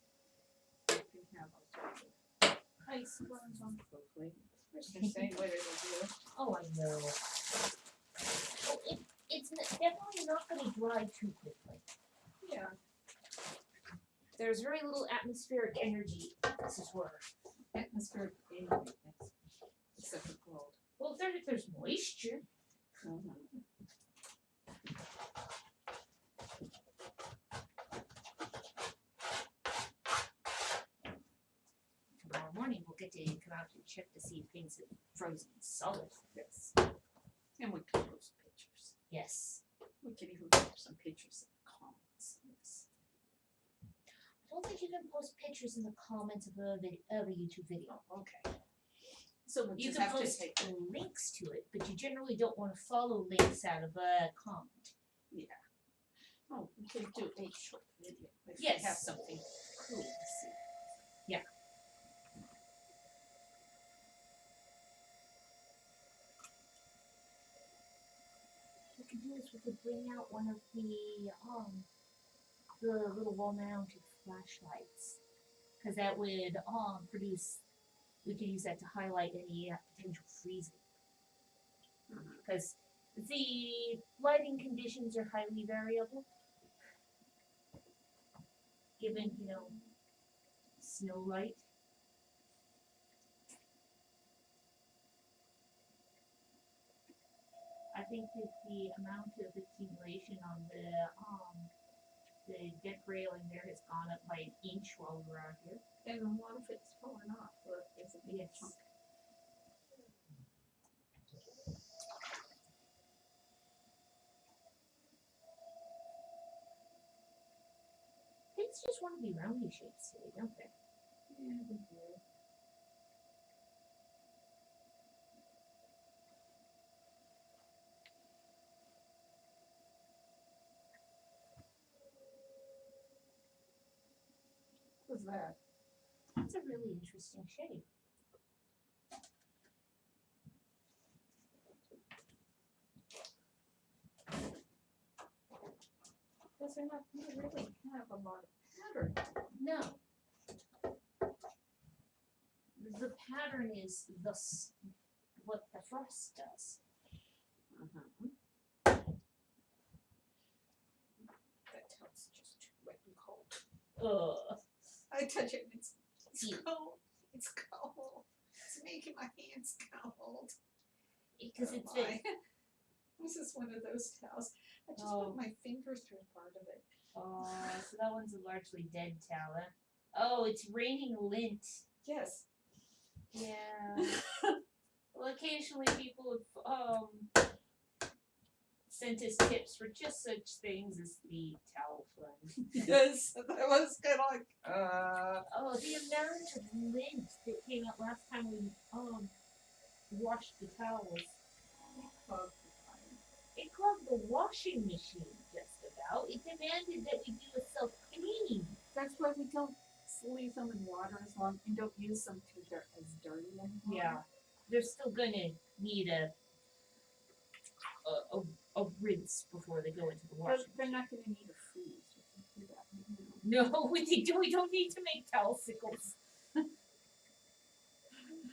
You can have all sorts of ice ones on hopefully. It's the same way they will do. Oh, I know. Oh, it's definitely not going to dry too quickly. Yeah. There's very little atmospheric energy. This is where. Atmospheric anything. Except for cold. Well, if there's moisture. Tomorrow morning we'll get to come out and check to see if things have frozen solid. Yes. And we can post pictures. Yes. We can even put some pictures in the comments. I don't think you can post pictures in the comments of a YouTube video. Oh, okay. So we'll You just can have to post take. links to it, but you generally don't want to follow links out of a comment. Yeah. Oh, we can do a short video if Yes. we have something cool to see. Yeah. What we could do is we could bring out one of the little wall-mounted flashlights, because that would produce. We could use that to highlight any potential freezing, because the lighting conditions are highly variable. Given snow light. I think that the amount of accumulation on the deck railing there has gone up by an inch while we're out here. And what if it's falling off? Look, there's a big Yes. chunk. Things just want to be roundy shapes today, don't they? Yeah, we do. that? It's a really interesting shape. Does it not really have a lot of pattern? No. The pattern is what the frost does. That towel's just too wet and cold. Ugh. I touch it and it's Yeah. cold. It's cold. It's making my hands cold. Because Oh it's my. This is one of those towels. I just put my finger through part of it. so that one's a largely dead towel. Huh? Oh, it's raining lint. Yes. Yeah. Well, occasionally people have sent us tips for just such things as the towel fund. Yes. That was kind of like, Oh, the amount of lint that came out last time we washed the towels. It clogged the washing machine just about. It demanded that we do a self-clean. That's why we don't leave them in water as long and don't use them till they're as dirty anymore. Yeah. They're still gonna need a rinse before they go into the washing They're machine. not going to need a freeze. We can do that right now. No, we don't need to make towel sickles.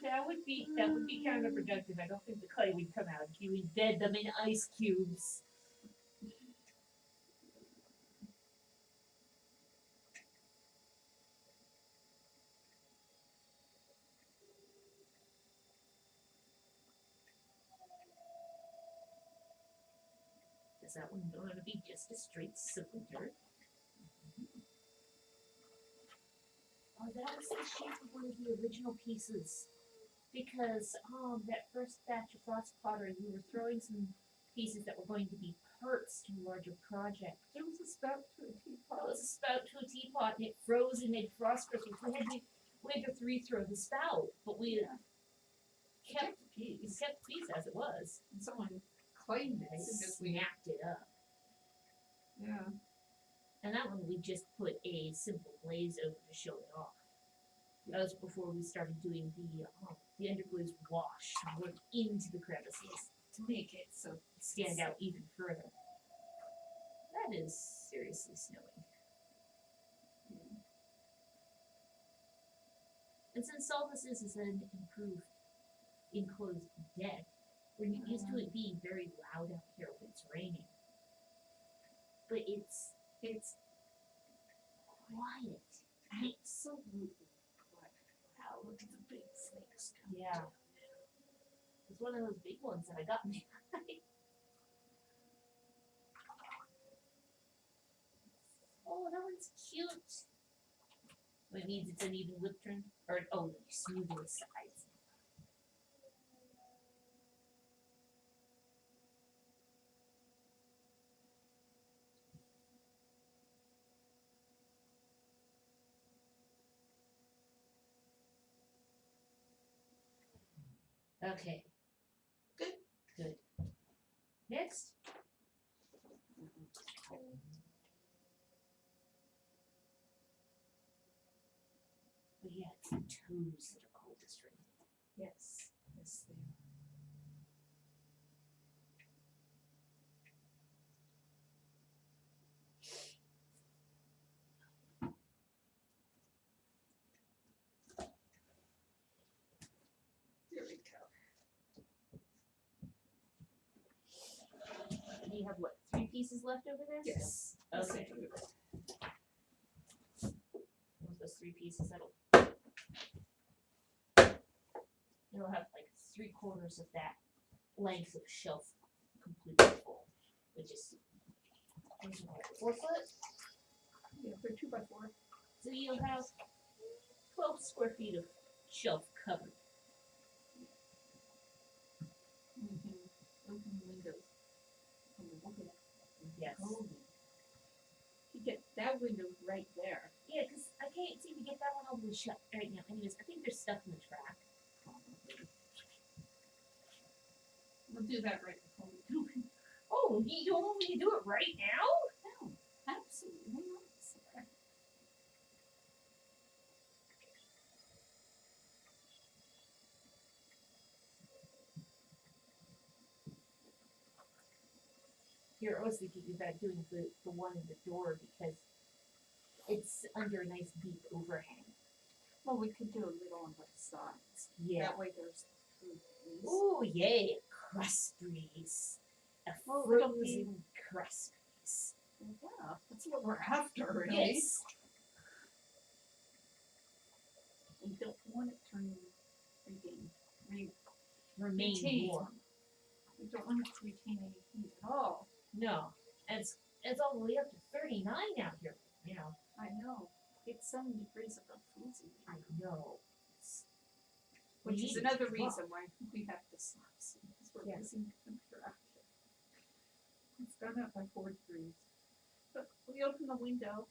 That would be counterproductive. I don't think the clay would come out if you embed them in ice cubes. Is that one going to be just a straight simple dirt? Oh, that was the shape of one of the original pieces. Because that first batch of frost pottery, we were throwing some pieces that were going to be parts to a larger project. There was a spout to a teapot. It was a spout to a teapot, and it froze and made frost crystals. We had to rethrow the spout, but we kept the piece as it was. And someone claimed it. I So just snapped it up. yeah. And that one we just put a simple glaze over to show it off. That was before we started doing the underglaze wash to work into the crevices To make it so stand out even further. That is seriously snowing. And since all this is an improved enclosed deck, we're used to it being very loud out here when it's raining. But it's quiet. absolutely quiet. Wow, look at the big flakes coming Yeah. down. It's one of those big ones that I got in the eye. Oh, that one's cute. It means it's an even lip turn. Or, oh, you smooth the sides. Okay. Good. Next. But yeah, it's the toes that are coldest right now. Yes. Yes, they are. There we go. Do you have what, 3 pieces left over there? Yes. Okay. Yes, I do. With those 3 pieces, you'll have like 3/4 of that length of shelf completely full, which is 4 foot. Yeah, they're 2 by 4. So you'll have 12 square feet of shelf covered. Open the windows. Oh, look at that. Yes. You get that window right there. Yeah, because I can't seem to get that one all the way shut right now. Anyways, I think there's stuff in the track. We'll do that right before we do it. Oh, you don't want me to do it right now? No, absolutely not. Here, I was thinking about doing the one in the door because it's under a nice deep overhang. Well, we could do a little on both sides. Yeah. That way there's food breeze. Ooh, yay, crusties. A Well, we don't frozen crusties. Yeah, that's what we're after, really. Yes. We don't want it to Remain retain. warm. We don't want it to retain any heat at all. No. It's all the way up to 39 out here now. I know. It's 7 degrees above freezing. I know. Which We is need another to reason why we have to stop soon, because we're Yeah. losing the temperature out here. It's gone up by 4 degrees. But we open the window.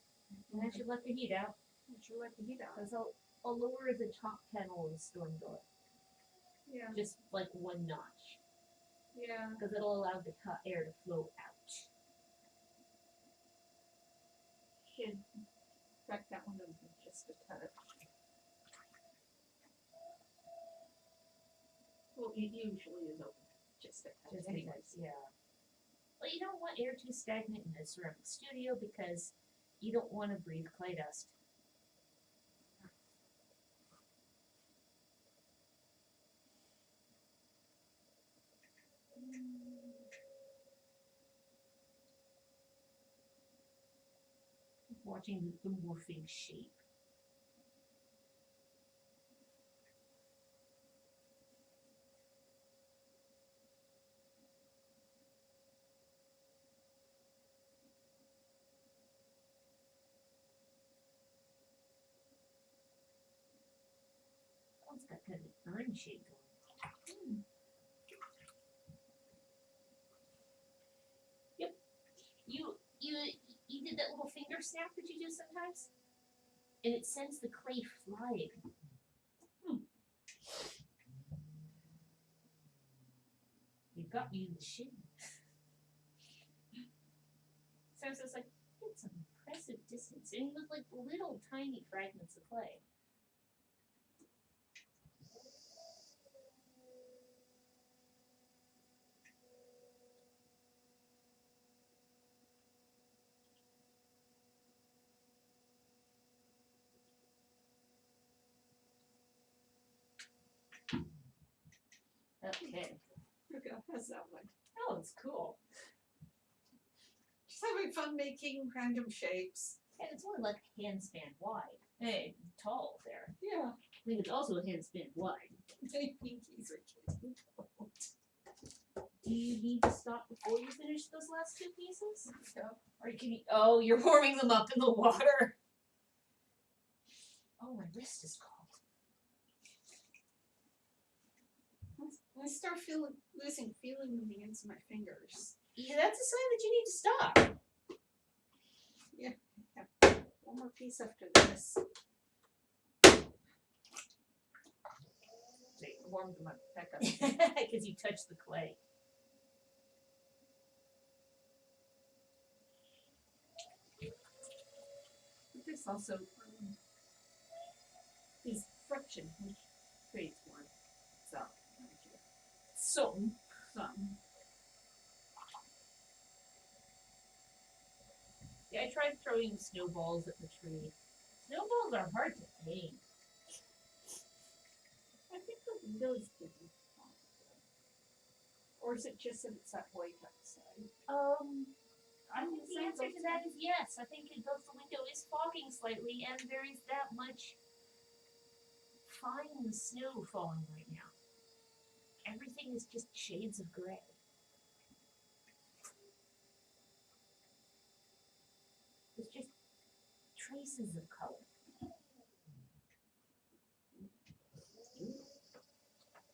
And I should let the heat out. We should let the heat out. Because I'll lower the top panel of the storm door. Yeah. Just like one notch. Yeah. Because it'll allow the hot air to flow out. Should back that one open just a touch. Well, it usually is open just a touch. Just anyways. because, yeah. Well, you don't want air too stagnant in a ceramic studio because you don't want to breathe clay dust. Watching the morphing shape. Oh, it's got kind of an urn shape going on. Yep. You did that little finger snap that you do sometimes? And it sends the clay flying. You got me in the shin. So it's just like, it's an impressive distance. And you look like little tiny fragments of clay. Okay. Okay, how's that one? Oh, it's cool. Just having fun making random shapes. And it's only like a hand span wide. Hey, tall there. Yeah. I think it's also a hand span wide. My pinkies are getting cold. Do you need to stop before you finish those last two pieces? Yeah. Or can you? Oh, you're warming them up in the water. Oh, my wrist is cold. I start losing feeling in the ends of my fingers. Yeah, that's a sign that you need to stop. One more piece after this. See, warm them up back up. Because you touched the clay. But this also is friction, which creates more. So, some. Yeah, I tried throwing snowballs at the tree. Snowballs are hard to aim. I think the windows give you fog. Or is it just that it's that white outside? I think the answer to that is yes. I think because the window is fogging slightly and there is that much fine snow falling right now. Everything is just shades of gray. It's just traces of color.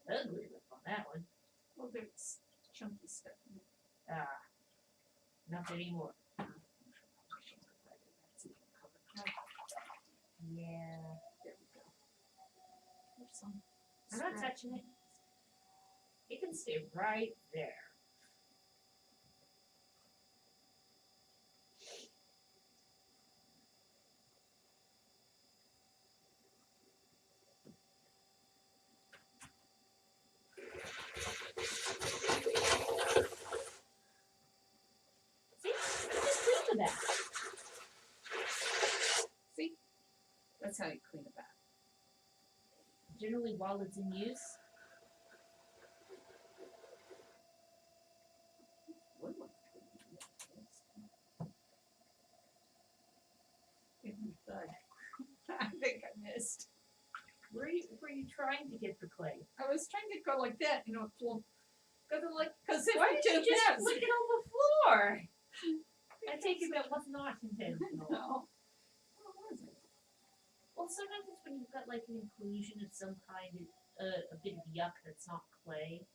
Ugly lip on that one. Well, there's chunky stuff in it. Ah, not anymore. Yeah. There we go. There's some. I'm not touching it. It can stay right there. how you clean a bath. Generally, while it's in use. Wood looks pretty good. I think I missed. Were you trying to get the clay? I was trying to go like that, pull. Because if Why it did you just missed. flick it on the floor? I take it that was not intentional. No. What was it? Well, sometimes it's when you've got like an inclusion of some kind, a bit of yuck that's not clay,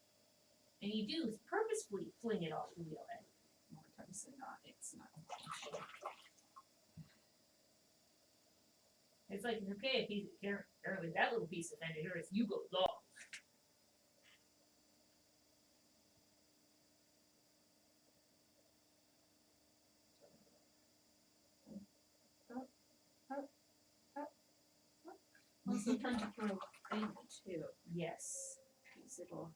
and you do purposefully fling it off the wheel head. More times than not, it's not. It's like, okay, apparently that little piece offended her, if you go long. Also trying to throw clean too. Yes. Because it'll,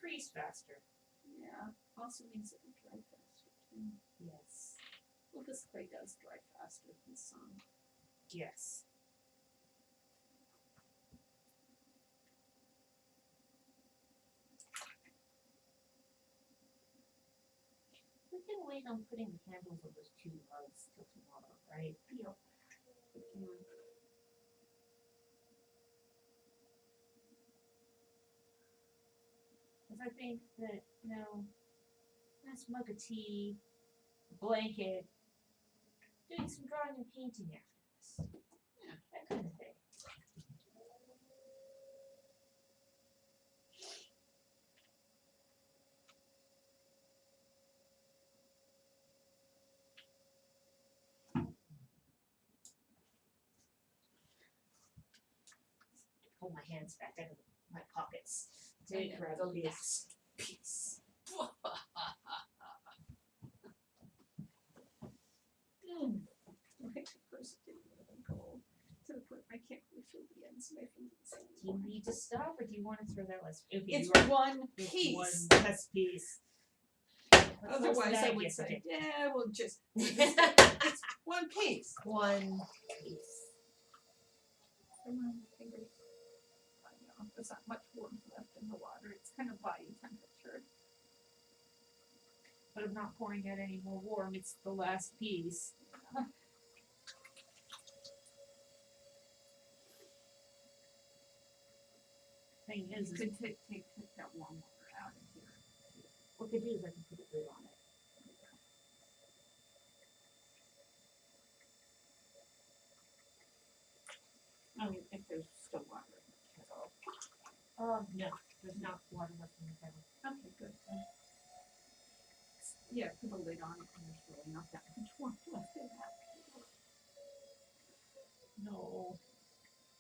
Freeze faster. yeah. Also means it will dry faster too. Yes. Well, this clay does dry faster than some. Yes. We can wait on putting the handles on those two mugs till tomorrow, right? Yep. Because I think that, nice mug of tea, a blanket, doing some drawing and painting after this. Yeah. That kind of thing. Pull my hands back out of my pockets to Yeah. grab the last piece. Like the person didn't really go to the point I can't really feel the ends of my fingers Do you anymore. need to stop, or do you want to throw that last? Okay, It's you are- one it's piece. One last piece. What's Otherwise, that I would gift? say, yeah, we'll just. It's one piece. One piece. Come on, fingers. I know, there's not much warmth left in the water. It's kind of body temperature. But I'm not pouring out any more warm. It's the last piece. Thing is, You could take that warm water out of here. what I could do is I can put a lid on it. I mean, if there's still water in the kettle. No, there's not water left in the kettle. Okay, good. Yeah, put a lid on it and there's really not that much warmth left in that. No.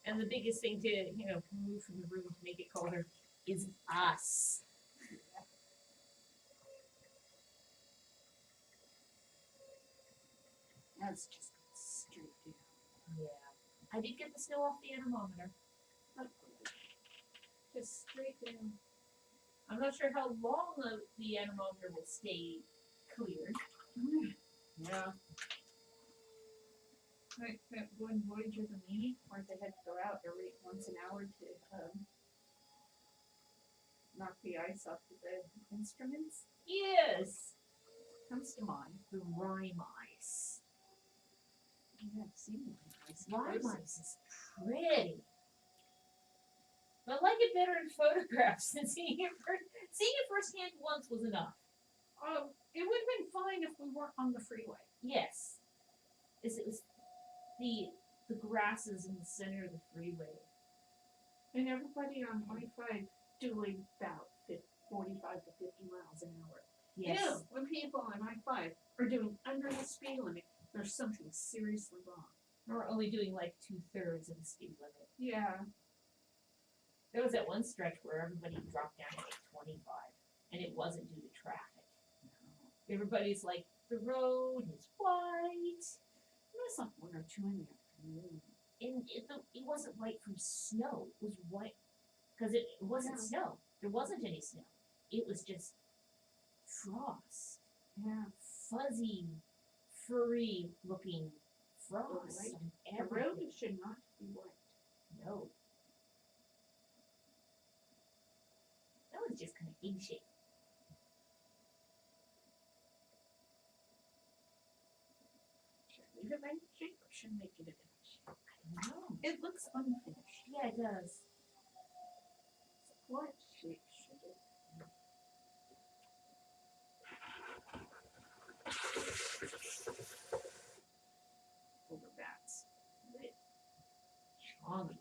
And the biggest thing to, remove from the room to make it colder is us. That's just straight down. Yeah. I did get the snow off the anemometer. Not good. Just straight down. I'm not sure how long the anemometer will stay cleared. Yeah. Like that one voyage of the me, where they had to go out every once an hour to knock the ice off of the instruments. Yes. Comes to mind. The rime ice. Yeah, I've seen ice. Rime ice is pretty. But I like it better in photographs than seeing it firsthand once was enough. It would have been fine if we weren't on the freeway. Yes. It was the grasses in the center of the freeway. And everybody on I-5 doing about 45 to 50 miles an hour. Yes. You know, when people on I-5 are doing under the speed limit, there's something seriously wrong. We're only doing like 2/3 of the speed limit. Yeah. There was that one stretch where everybody dropped down to like 25, and it wasn't due to traffic. Everybody's like, the road is white. There was like 1 or 2 in the afternoon. And it wasn't white from snow. It was white because it wasn't snow. There wasn't any snow. It was just frost. Yeah. Fuzzy, furry looking frost. Right. on The road everything. should not be white. No. That one's just kind of egg shaped. Should I leave it right shape or should I make it a different shape? I don't know. It looks unfinished. Yeah, it does. So what shape should it be? Over bats. Chongy.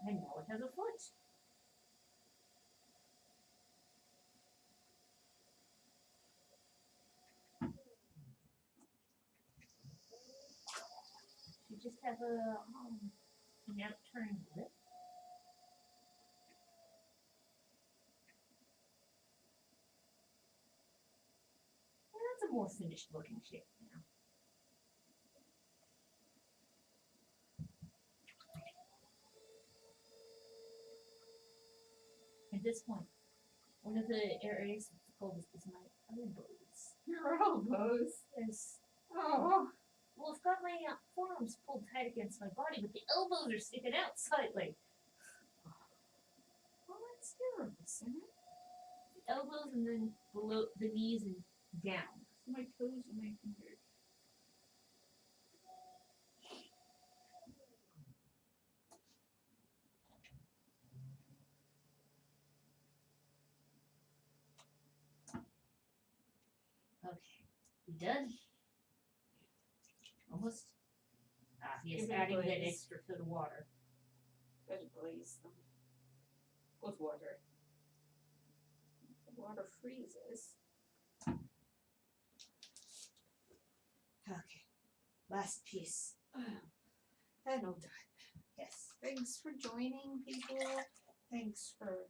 And now it has a foot. You just have an outturned lip. Yeah, that's a more finished looking shape now. At this point, one of the areas that's coldest is my elbows. Your elbows. Yes. Oh. Well, I've got my forearms pulled tight against my body, but the elbows are sticking out slightly. Well, that's terrible, isn't it? The elbows and then below the knees and down. My toes and my fingers. Okay. You done? Almost. Yes, Give it a adding that glaze. extra foot of water. Better glaze them with water. The water freezes. Okay. Last piece. And all done. Yes. Thanks for joining, people. Thanks for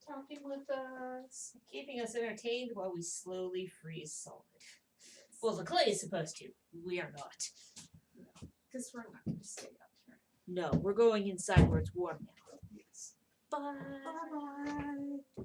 talking with us. Keeping us entertained while we slowly freeze solid. Well, the clay is supposed to. We are not. Because we're not going to stay out here. No, we're going inside where it's warm now. Yes. Bye. Bye-bye.